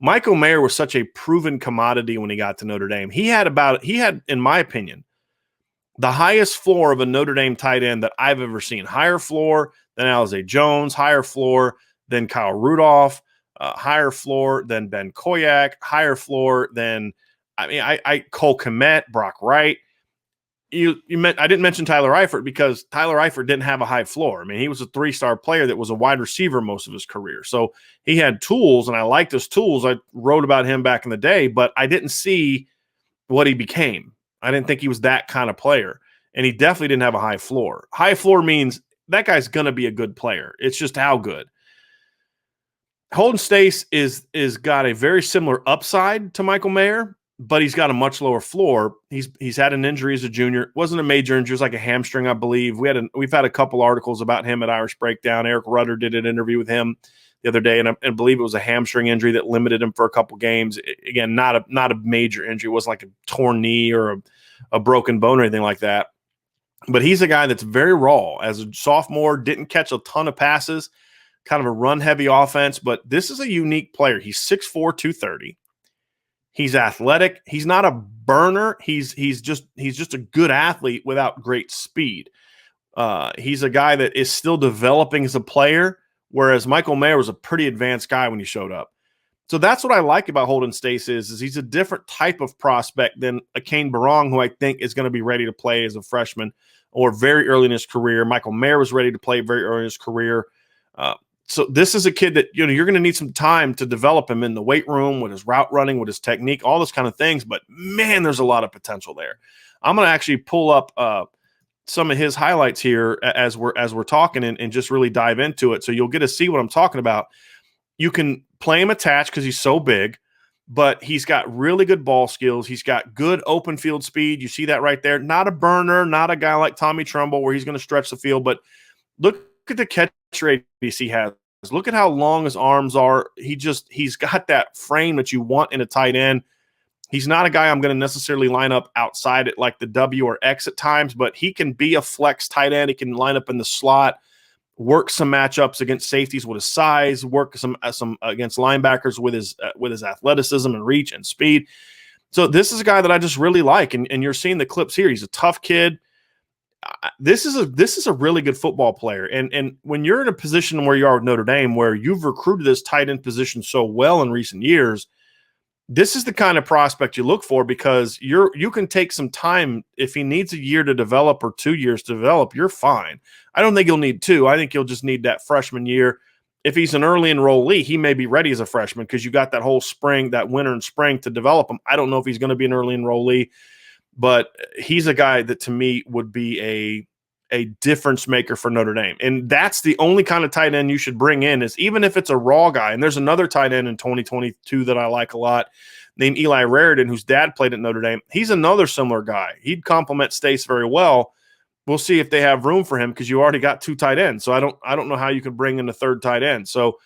S1: Michael Mayer was such a proven commodity when he got to Notre Dame. He had, in my opinion, the highest floor of a Notre Dame tight end that I've ever seen. Higher floor than Alize Jones, higher floor than Kyle Rudolph, higher floor than Ben Koyak, higher floor than Cole Kmet, Brock Wright. I didn't mention Tyler Eifert because Tyler Eifert didn't have a high floor. I mean, he was a 3-star player that was a wide receiver most of his career. So he had tools, and I liked his tools. I wrote about him back in the day, but I didn't see what he became. I didn't think he was that kind of player, and he definitely didn't have a high floor. High floor means that guy's going to be a good player. It's just how good. Holden Stace is got a very similar upside to Michael Mayer, but he's got a much lower floor. He's had an injury as a junior. It wasn't a major injury. It was like a hamstring, I believe. We've had a couple articles about him at Irish Breakdown. Eric Rudder did an interview with him the other day, and I believe it was a hamstring injury that limited him for a couple games. Again, not a major injury. It wasn't like a torn knee or a broken bone or anything like that. But he's a guy that's very raw. As a sophomore, didn't catch a ton of passes, kind of a run-heavy offense, but this is a unique player. He's 6'4", 230. He's athletic. He's not a burner. He's just a good athlete without great speed. He's a guy that is still developing as a player, whereas Michael Mayer was a pretty advanced guy when he showed up. So that's what I like about Holden Stace is he's a different type of prospect than a Kane Barong, who I think is going to be ready to play as a freshman or very early in his career. Michael Mayer was ready to play very early in his career. So this is a kid that, you're going to need some time to develop him in the weight room with his route running, with his technique, all those kind of things. But man, there's a lot of potential there. I'm going to actually pull up some of his highlights here as we're talking and just really dive into it. So you'll get to see what I'm talking about. You can play him attached because he's so big, but he's got really good ball skills. He's got good open field speed. You see that right there. Not a burner, not a guy like Tommy Trumbull where he's going to stretch the field, but look at the catch radius he has. Look at how long his arms are. He's got that frame that you want in a tight end. He's not a guy I'm going to necessarily line up outside at like the W or X at times, but he can be a flex tight end. He can line up in the slot, work some matchups against safeties with his size, work some against linebackers with his athleticism and reach and speed. So this is a guy that I just really like, and you're seeing the clips here. He's a tough kid. This is a really good football player. And when you're in a position where you are with Notre Dame, where you've recruited this tight end position so well in recent years, this is the kind of prospect you look for because you can take some time. If he needs a year to develop or 2 years to develop, you're fine. I don't think you'll need 2. I think you'll just need that freshman year. If he's an early enrollee, he may be ready as a freshman because you got that whole spring, that winter and spring to develop him. I don't know if he's going to be an early enrollee. But he's a guy that to me would be a difference maker for Notre Dame. And that's the only kind of tight end you should bring in is even if it's a raw guy. And there's another tight end in 2022 that I like a lot named Eli Raridan, whose dad played at Notre Dame. He's another similar guy. He'd complement Stace very well. We'll see if they have room for him because you already got 2 tight ends. So I don't know how you could bring in a third tight end. So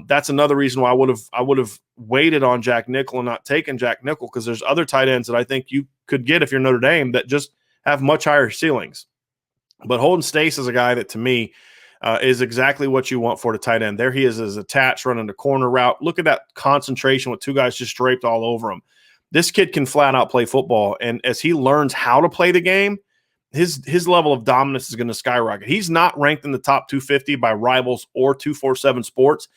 S1: that's another reason why I would have waited on Jack Nichols and not taken Jack Nichols because there's other tight ends that I think you could get if you're Notre Dame that just have much higher ceilings. But Holden Stace is a guy that to me is exactly what you want for the tight end. There he is attached running the corner route. Look at that concentration with 2 guys just draped all over him. This kid can flat out play football. And as he learns how to play the game, his level of dominance is going to skyrocket. He's not ranked in the top 250 by Rivals or 247 Sports.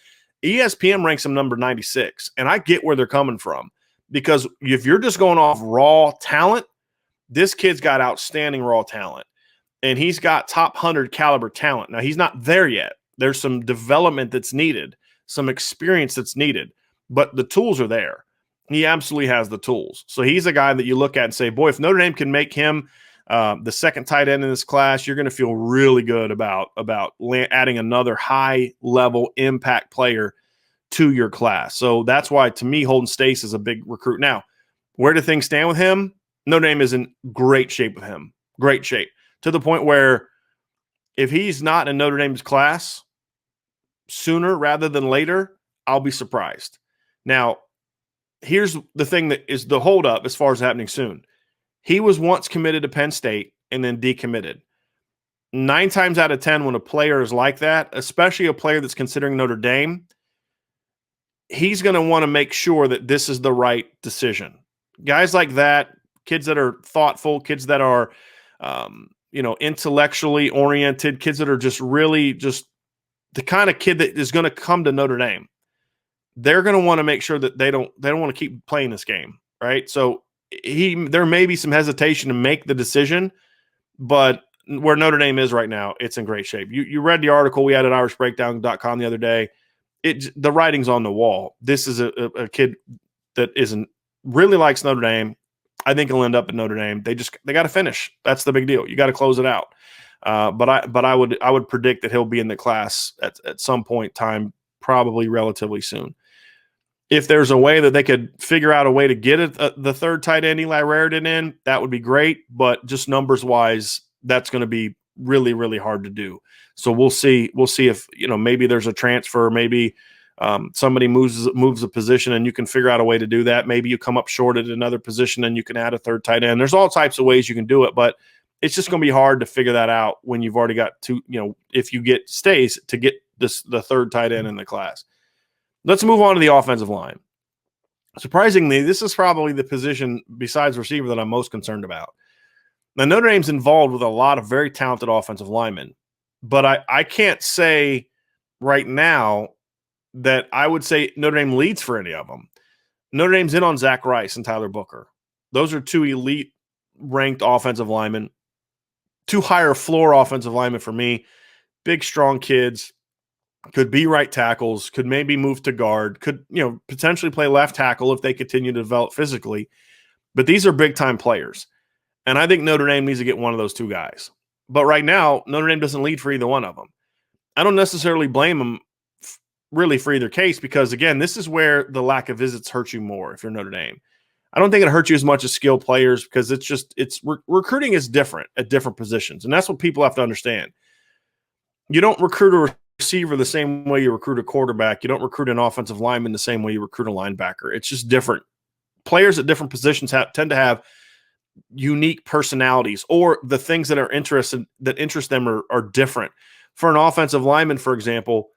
S1: ESPN ranks him number 96, and I get where they're coming from because if you're just going off raw talent, this kid's got outstanding raw talent, and he's got top 100 caliber talent. Now, he's not there yet. There's some development that's needed, some experience that's needed, but the tools are there. He absolutely has the tools. So he's a guy that you look at and say, boy, if Notre Dame can make him the second tight end in this class, you're going to feel really good about adding another high-level impact player to your class. So that's why, to me, Holden Stace is a big recruit. Now, where do things stand with him? Notre Dame is in great shape with him. Great shape. To the point where if he's not in Notre Dame's class sooner rather than later, I'll be surprised. Now, here's the thing that is the holdup as far as happening soon. He was once committed to Penn State and then decommitted. 9 times out of 10, when a player is like that, especially a player that's considering Notre Dame, he's going to want to make sure that this is the right decision. Guys like that, kids that are thoughtful, kids that are intellectually oriented kids that are just really just the kind of kid that is going to come to Notre Dame. They're going to want to make sure that they don't want to keep playing this game, right? So there may be some hesitation to make the decision, but where Notre Dame is right now, it's in great shape. You read the article we had at irishbreakdown.com the other day. The writing's on the wall. This is a kid that really likes Notre Dame. I think he'll end up at Notre Dame. They got to finish. That's the big deal. You got to close it out. But I would predict that he'll be in the class at some point in time, probably relatively soon. If there's a way that they could figure out a way to get the third tight end Eli Raritan in, that would be great. But just numbers wise, that's going to be really, really hard to do. So we'll see. We'll see if maybe there's a transfer, maybe somebody moves a position, and you can figure out a way to do that. Maybe you come up short at another position, and you can add a third tight end. There's all types of ways you can do it, but it's just going to be hard to figure that out when you've already got two. If you get Stace to get the third tight end in the class. Let's move on to the offensive line. Surprisingly, this is probably the position besides receiver that I'm most concerned about. Now, Notre Dame's involved with a lot of very talented offensive linemen, but I can't say right now that I would say Notre Dame leads for any of them. Notre Dame's in on Zach Rice and Tyler Booker. Those are two elite ranked offensive linemen, two higher floor offensive linemen for me, big, strong kids. Could be right tackles, could maybe move to guard, could potentially play left tackle if they continue to develop physically. But these are big-time players. And I think Notre Dame needs to get one of those two guys. But right now, Notre Dame doesn't lead for either one of them. I don't necessarily blame them really for either case because, again, this is where the lack of visits hurts you more if you're Notre Dame. I don't think it hurts you as much as skilled players because recruiting is different at different positions. And that's what people have to understand. You don't recruit a receiver the same way you recruit a quarterback. You don't recruit an offensive lineman the same way you recruit a linebacker. It's just different. Players at different positions tend to have unique personalities, or the things that interest them are different. For an offensive lineman, for example,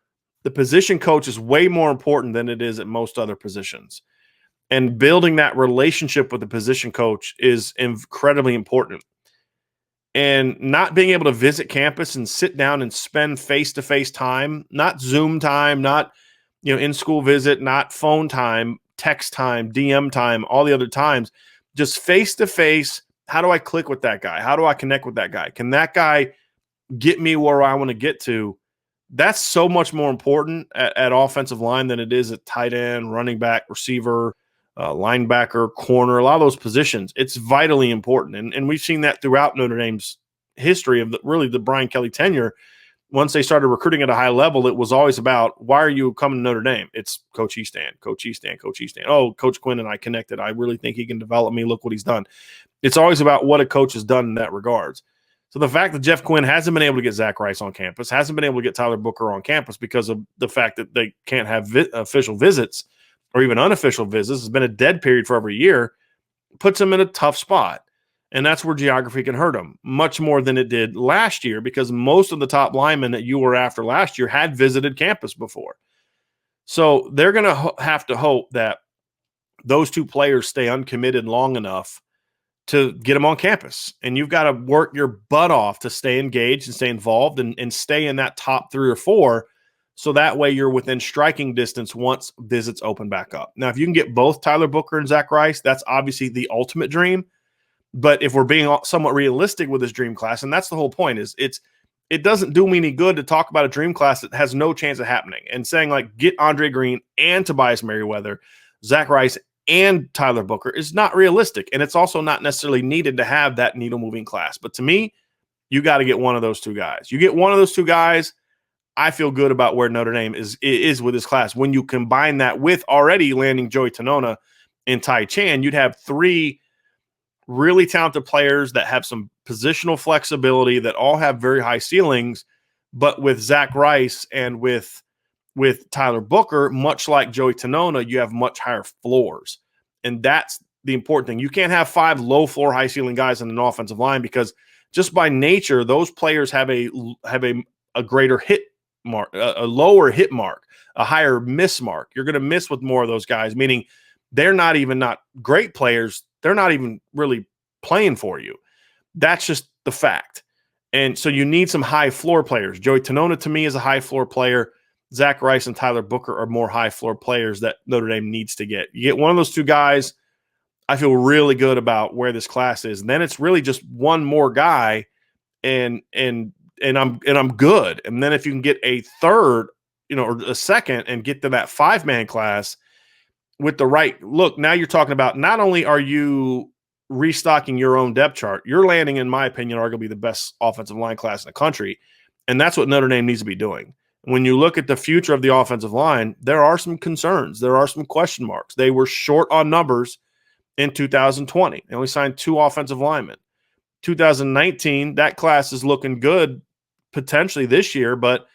S1: the position coach is way more important than it is at most other positions. And building that relationship with the position coach is incredibly important. And not being able to visit campus and sit down and spend face-to-face time, not Zoom time, not in-school visit, not phone time, text time, DM time, all the other times, just face-to-face. How do I click with that guy? How do I connect with that guy? Can that guy get me where I want to get to? That's so much more important at offensive line than it is at tight end, running back, receiver, linebacker, corner, a lot of those positions. It's vitally important. And we've seen that throughout Notre Dame's history of the Brian Kelly tenure. Once they started recruiting at a high level, it was always about, why are you coming to Notre Dame? It's Coach Eastan, Coach Eastan, Coach Eastan. Oh, Coach Quinn and I connected. I really think he can develop me. Look what he's done. It's always about what a coach has done in that regards. So the fact that Jeff Quinn hasn't been able to get Zach Rice on campus, hasn't been able to get Tyler Booker on campus because of the fact that they can't have official visits or even unofficial visits, has been a dead period for every year, puts them in a tough spot. And that's where geography can hurt them much more than it did last year, because most of the top linemen that you were after last year had visited campus before. So they're going to have to hope that those two players stay uncommitted long enough to get them on campus. And you've got to work your butt off to stay engaged and stay involved and stay in that top 3 or 4. So that way you're within striking distance once visits open back up. Now, if you can get both Tyler Booker and Zach Rice, that's obviously the ultimate dream. But if we're being somewhat realistic with this dream class, and that's the whole point, is it doesn't do me any good to talk about a dream class that has no chance of happening and saying, like, get Andre Green and Tobias Merriweather, Zach Rice and Tyler Booker is not realistic. And it's also not necessarily needed to have that needle moving class. But to me, you got to get one of those two guys. You get one of those two guys, I feel good about where Notre Dame is with this class. When you combine that with already landing Joey Tonona and Tai Chan, you'd have 3 really talented players that have some positional flexibility, that all have very high ceilings. But with Zach Rice and with Tyler Booker, much like Joey Tonona, you have much higher floors. And that's the important thing. You can't have 5 low floor, high ceiling guys in an offensive line, because just by nature, those players have a greater hit mark, a lower hit mark, a higher miss mark. You're going to miss with more of those guys, meaning they're not great players. They're not even really playing for you. That's just the fact. And so you need some high floor players. Joey Tanona, to me, is a high floor player. Zach Rice and Tyler Booker are more high floor players that Notre Dame needs to get. You get one of those two guys, I feel really good about where this class is. And then it's really just one more guy, and I'm good. And then if you can get a third, or a second, and get to that 5-man class with the right look, now you're talking about not only are you restocking your own depth chart, you're landing, in my opinion, arguably the best offensive line class in the country. And that's what Notre Dame needs to be doing. When you look at the future of the offensive line, there are some concerns. There are some question marks. They were short on numbers in 2020. They only signed 2 offensive linemen. 2019, that class is looking good potentially this year, but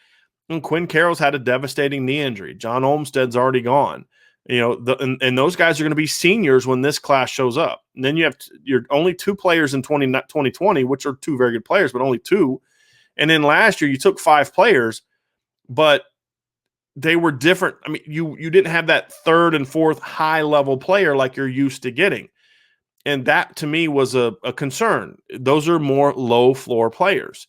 S1: Quinn Carroll's had a devastating knee injury. John Olmstead's already gone. And those guys are going to be seniors when this class shows up. And then you have you're only 2 players in 2020, which are 2 very good players, but only 2. And then last year you took 5 players, but they were different. I mean, you didn't have that 3rd and 4th high level player like you're used to getting. And that to me was a concern. Those are more low floor players.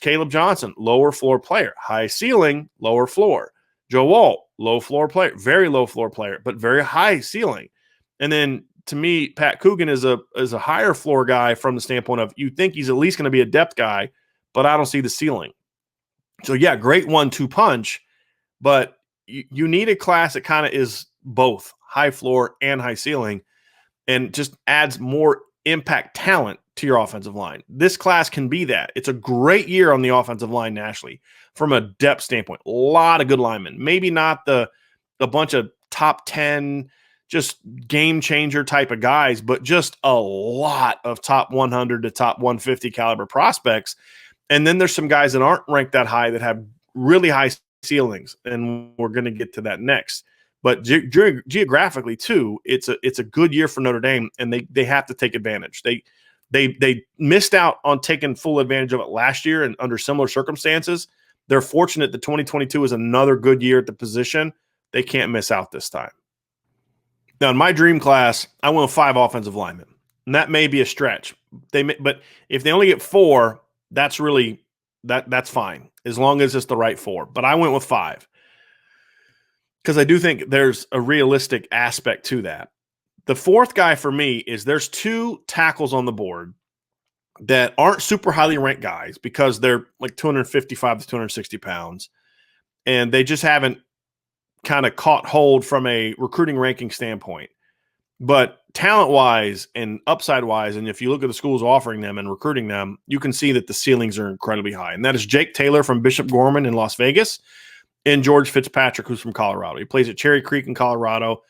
S1: Caleb Johnson, lower floor player, high ceiling, lower floor. Joe Walt, low floor player, very low floor player, but very high ceiling. And then to me, Pat Coogan is a higher floor guy from the standpoint of you think he's at least going to be a depth guy, but I don't see the ceiling. So yeah, great 1-2 punch, but you need a class that kind of is both high floor and high ceiling, and just adds more impact talent to your offensive line. This class can be that. It's a great year on the offensive line nationally from a depth standpoint. A lot of good linemen. Maybe not a bunch of top 10, just game changer type of guys, but just a lot of top 100 to top 150 caliber prospects. And then there's some guys that aren't ranked that high that have really high ceilings, and we're going to get to that next. But geographically too, it's a good year for Notre Dame, and they have to take advantage. They missed out on taking full advantage of it last year and under similar circumstances. They're fortunate that 2022 is another good year at the position. They can't miss out this time. Now, in my dream class, I went with 5 offensive linemen, and that may be a stretch. But if they only get 4, that's really that's fine as long as it's the right 4. But I went with 5 because I do think there's a realistic aspect to that. The 4th guy for me is there's 2 tackles on the board that aren't super highly ranked guys because they're like 255 to 260 pounds, and they just haven't kind of caught hold from a recruiting ranking standpoint. But talent-wise and upside-wise, and if you look at the schools offering them and recruiting them, you can see that the ceilings are incredibly high. And that is Jake Taylor from Bishop Gorman in Las Vegas and George Fitzpatrick, who's from Colorado. He plays at Cherry Creek in Colorado.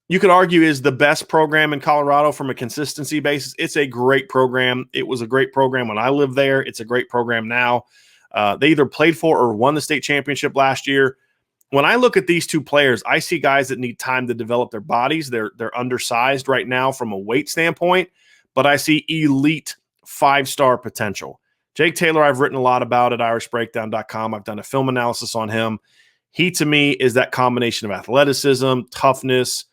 S1: You could argue is the best program in Colorado from a consistency basis. It's a great program. It was a great program when I lived there. It's a great program now. They either played for or won the state championship last year. When I look at these 2 players, I see guys that need time to develop their bodies. They're undersized right now from a weight standpoint, but I see elite 5-star potential. Jake Taylor, I've written a lot about at irishbreakdown.com. I've done a film analysis on him. He, to me, is that combination of athleticism, toughness,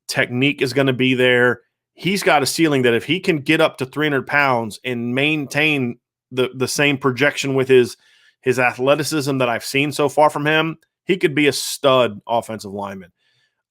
S1: technique is going to be there. He's got a ceiling that if he can get up to 300 pounds and maintain the same projection with his athleticism that I've seen so far from him, he could be a stud offensive lineman.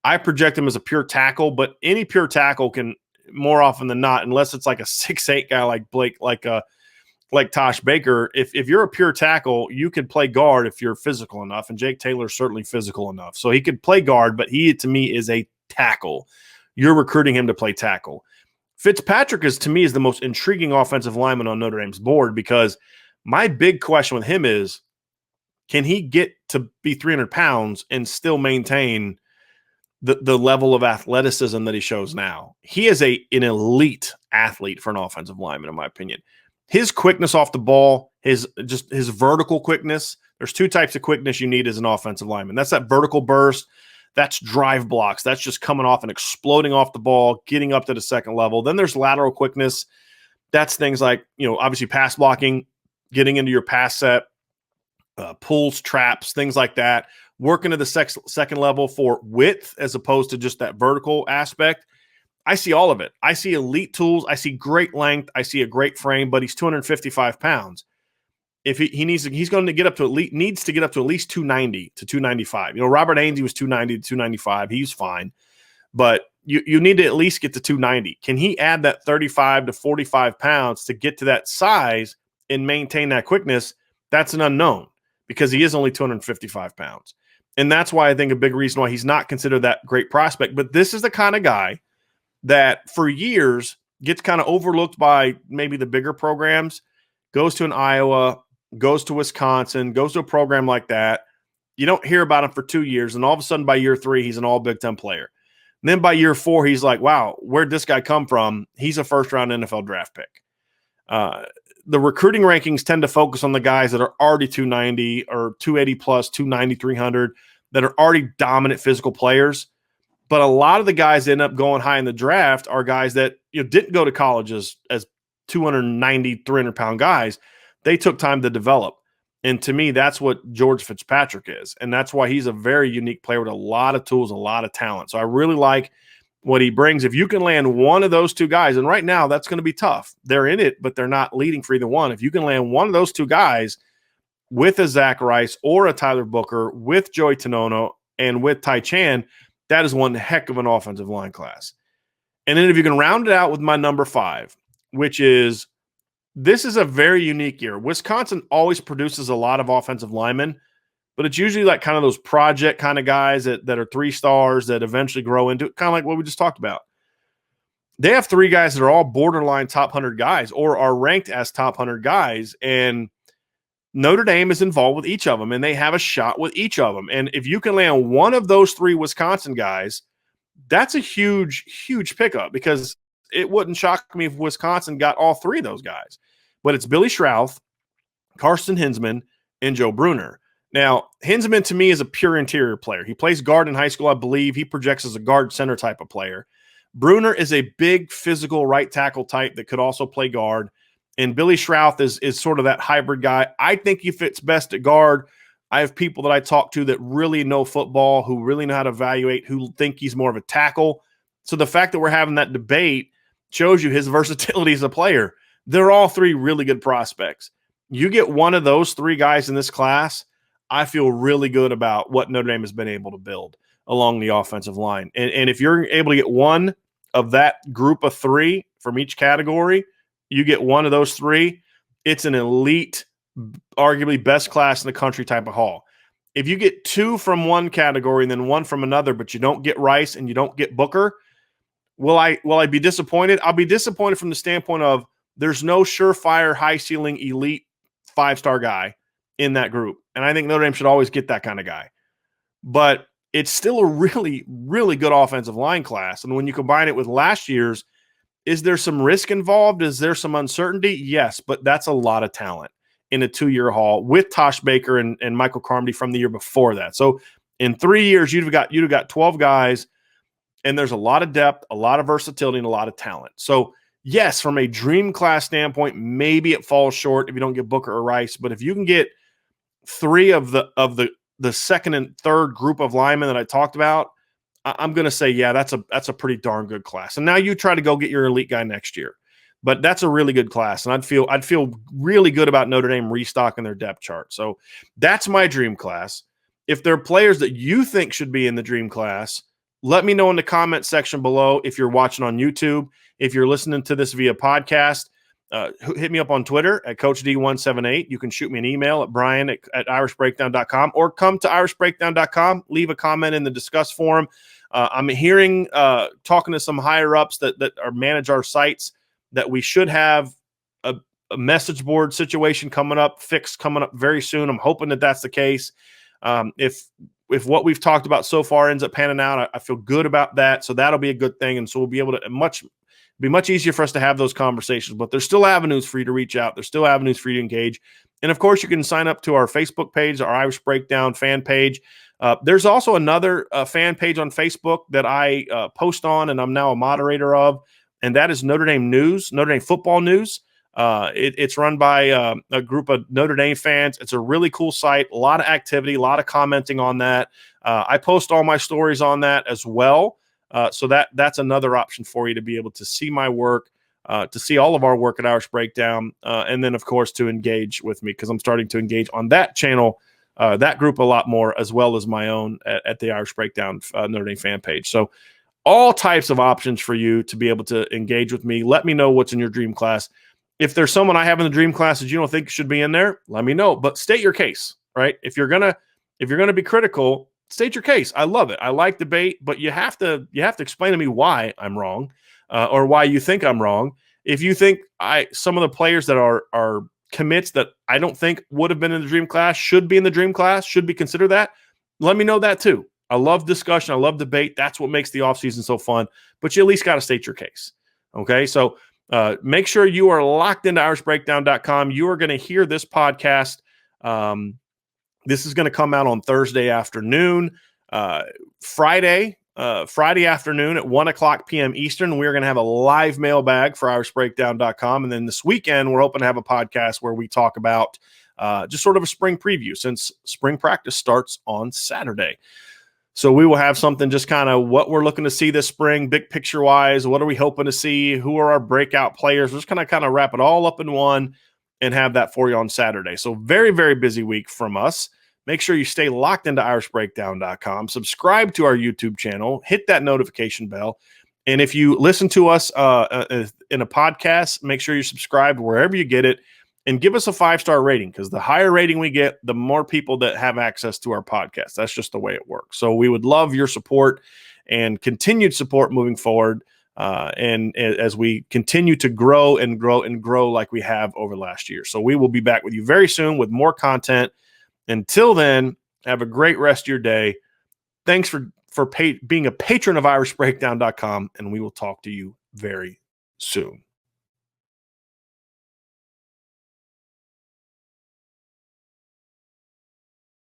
S1: I project him as a pure tackle, but any pure tackle can, more often than not, unless it's like a 6'8" guy like Blake, like Tosh Baker, if you're a pure tackle, you could play guard if you're physical enough, and Jake Taylor's certainly physical enough. So he could play guard, but he, to me, is a tackle. You're recruiting him to play tackle. Fitzpatrick is, to me, is the most intriguing offensive lineman on Notre Dame's board, because my big question with him is, can he get to be 300 pounds and still maintain the level of athleticism that he shows now? He is an elite athlete for an offensive lineman, in my opinion. His quickness off the ball, his vertical quickness. There's 2 types of quickness you need as an offensive lineman. That's that vertical burst. That's drive blocks. That's just coming off and exploding off the ball, getting up to the second level. Then there's lateral quickness. That's things like, obviously pass blocking, getting into your pass set, pulls, traps, things like that. Working to the second level for width as opposed to just that vertical aspect. I see all of it. I see elite tools. I see great length. I see a great frame, but he's 255 pounds. If he's going to get up to needs to get up to at least 290 to 295. Robert Ainsley was 290 to 295. He's fine, but you need to at least get to 290. Can he add that 35 to 45 pounds to get to that size and maintain that quickness? That's an unknown because he is only 255 pounds. And that's why I think a big reason why he's not considered that great prospect. But this is the kind of guy that for years gets kind of overlooked by maybe the bigger programs, goes to an Iowa, goes to Wisconsin, goes to a program like that. You don't hear about him for 2 years, and all of a sudden by year 3, he's an all Big Ten player. And then by year 4, he's like, wow, where'd this guy come from? He's a first-round NFL draft pick. The recruiting rankings tend to focus on the guys that are already 290 or 280 plus, 290, 300, that are already dominant physical players. But a lot of the guys that end up going high in the draft are guys that didn't go to college as 290, 300-pound guys. They took time to develop. And to me, that's what George Fitzpatrick is. And that's why he's a very unique player with a lot of tools, a lot of talent. So I really like what he brings. If you can land one of those two guys, and right now that's going to be tough. They're in it, but they're not leading for either one. If you can land one of those two guys with a Zach Rice or a Tyler Booker, with Joey Tanono and with Tai Chan, that is one heck of an offensive line class. And then if you can round it out with my number 5, which is this is a very unique year. Wisconsin always produces a lot of offensive linemen, but it's usually like kind of those project kind of guys that are 3 stars that eventually grow into it, kind of like what we just talked about. They have 3 guys that are all borderline top 100 guys or are ranked as top 100 guys, and Notre Dame is involved with each of them, and they have a shot with each of them. And if you can land one of those 3 Wisconsin guys, that's a huge, huge pickup because it wouldn't shock me if Wisconsin got all 3 of those guys. But it's Billy Schrouth, Karsten Hinsman, and Joe Bruner. Now, Hinsman to me is a pure interior player. He plays guard in high school, I believe. He projects as a guard center type of player. Bruner is a big physical right tackle type that could also play guard. And Billy Schrouth is sort of that hybrid guy. I think he fits best at guard. I have people that I talk to that really know football, who really know how to evaluate, who think he's more of a tackle. So the fact that we're having that debate shows you his versatility as a player. They're all 3 really good prospects. You get one of those 3 guys in this class, I feel really good about what Notre Dame has been able to build along the offensive line. And if you're able to get one of that group of 3 from each category, you get one of those 3, it's an elite, arguably best class in the country type of haul. If you get 2 from one category and then 1 from another, but you don't get Rice and you don't get Booker, will I be disappointed? I'll be disappointed from the standpoint of there's no surefire, high-ceiling, elite 5-star guy in that group. And I think Notre Dame should always get that kind of guy. But it's still a really, really good offensive line class. And when you combine it with last year's, is there some risk involved? Is there some uncertainty? Yes, but that's a lot of talent in a 2-year haul with Tosh Baker and Michael Carmody from the year before that. So in 3 years, you'd have got 12 guys, and there's a lot of depth, a lot of versatility, and a lot of talent. So yes, from a dream class standpoint, maybe it falls short if you don't get Booker or Rice. But if you can get 3 of the second and third group of linemen that I talked about, I'm going to say, yeah, that's a pretty darn good class. And now you try to go get your elite guy next year. But that's a really good class, and I'd feel really good about Notre Dame restocking their depth chart. So that's my dream class. If there are players that you think should be in the dream class, let me know in the comment section below. If you're watching on YouTube, if you're listening to this via podcast, hit me up on Twitter at CoachD178. You can shoot me an email at brian@irishbreakdown.com or come to irishbreakdown.com. Leave a comment in the discuss forum. I'm hearing, talking to some higher-ups that manage our sites, that we should have a message board situation fixed coming up very soon. I'm hoping that that's the case. If what we've talked about so far ends up panning out, I feel good about that. So that'll be a good thing. And so we'll be able to be much easier for us to have those conversations, but there's still avenues for you to reach out. There's still avenues for you to engage. And of course you can sign up to our Facebook page, our Irish Breakdown fan page. There's also another fan page on Facebook that I post on, and I'm now a moderator of, and that is Notre Dame News, Notre Dame Football News. It's run by a group of Notre Dame fans. It's a really cool site, a lot of activity, a lot of commenting on that. I post all my stories on that as well. So that's another option for you to be able to see my work, to see all of our work at Irish Breakdown, and then, of course, to engage with me, because I'm starting to engage on that channel, that group a lot more, as well as my own at the Irish Breakdown Notre Dame fan page. So all types of options for you to be able to engage with me. Let me know what's in your dream class. If there's someone I have in the dream class that you don't think should be in there, let me know. But state your case, right? If you're gonna be critical, state your case. I love it. I like debate, but you have to explain to me why I'm wrong, or why you think I'm wrong. If you think some of the players that are commits that I don't think would have been in the dream class should be in the dream class, should be considered that, let me know that too. I love discussion. I love debate. That's what makes the offseason so fun. But you at least got to state your case. Okay, so make sure you are locked into irishbreakdown.com. You are going to hear this podcast. This is going to come out on Thursday afternoon. Friday afternoon at 1:00 p.m. Eastern, we're going to have a live mailbag for irishbreakdown.com. And then this weekend, we're hoping to have a podcast where we talk about just sort of a spring preview, since spring practice starts on Saturday. So we will have something just kind of what we're looking to see this spring, big picture wise. What are we hoping to see? Who are our breakout players? We're just kind of wrap it all up in one and have that for you on Saturday. So very, very busy week from us. Make sure you stay locked into irishbreakdown.com. Subscribe to our YouTube channel. Hit that notification bell. And if you listen to us in a podcast, make sure you're subscribed wherever you get it. And give us a 5-star rating, because the higher rating we get, the more people that have access to our podcast. That's just the way it works. So we would love your support and continued support moving forward, and as we continue to grow and grow and grow like we have over last year. So we will be back with you very soon with more content. Until then, have a great rest of your day. Thanks for being a patron of irishbreakdown.com, and we will talk to you very soon.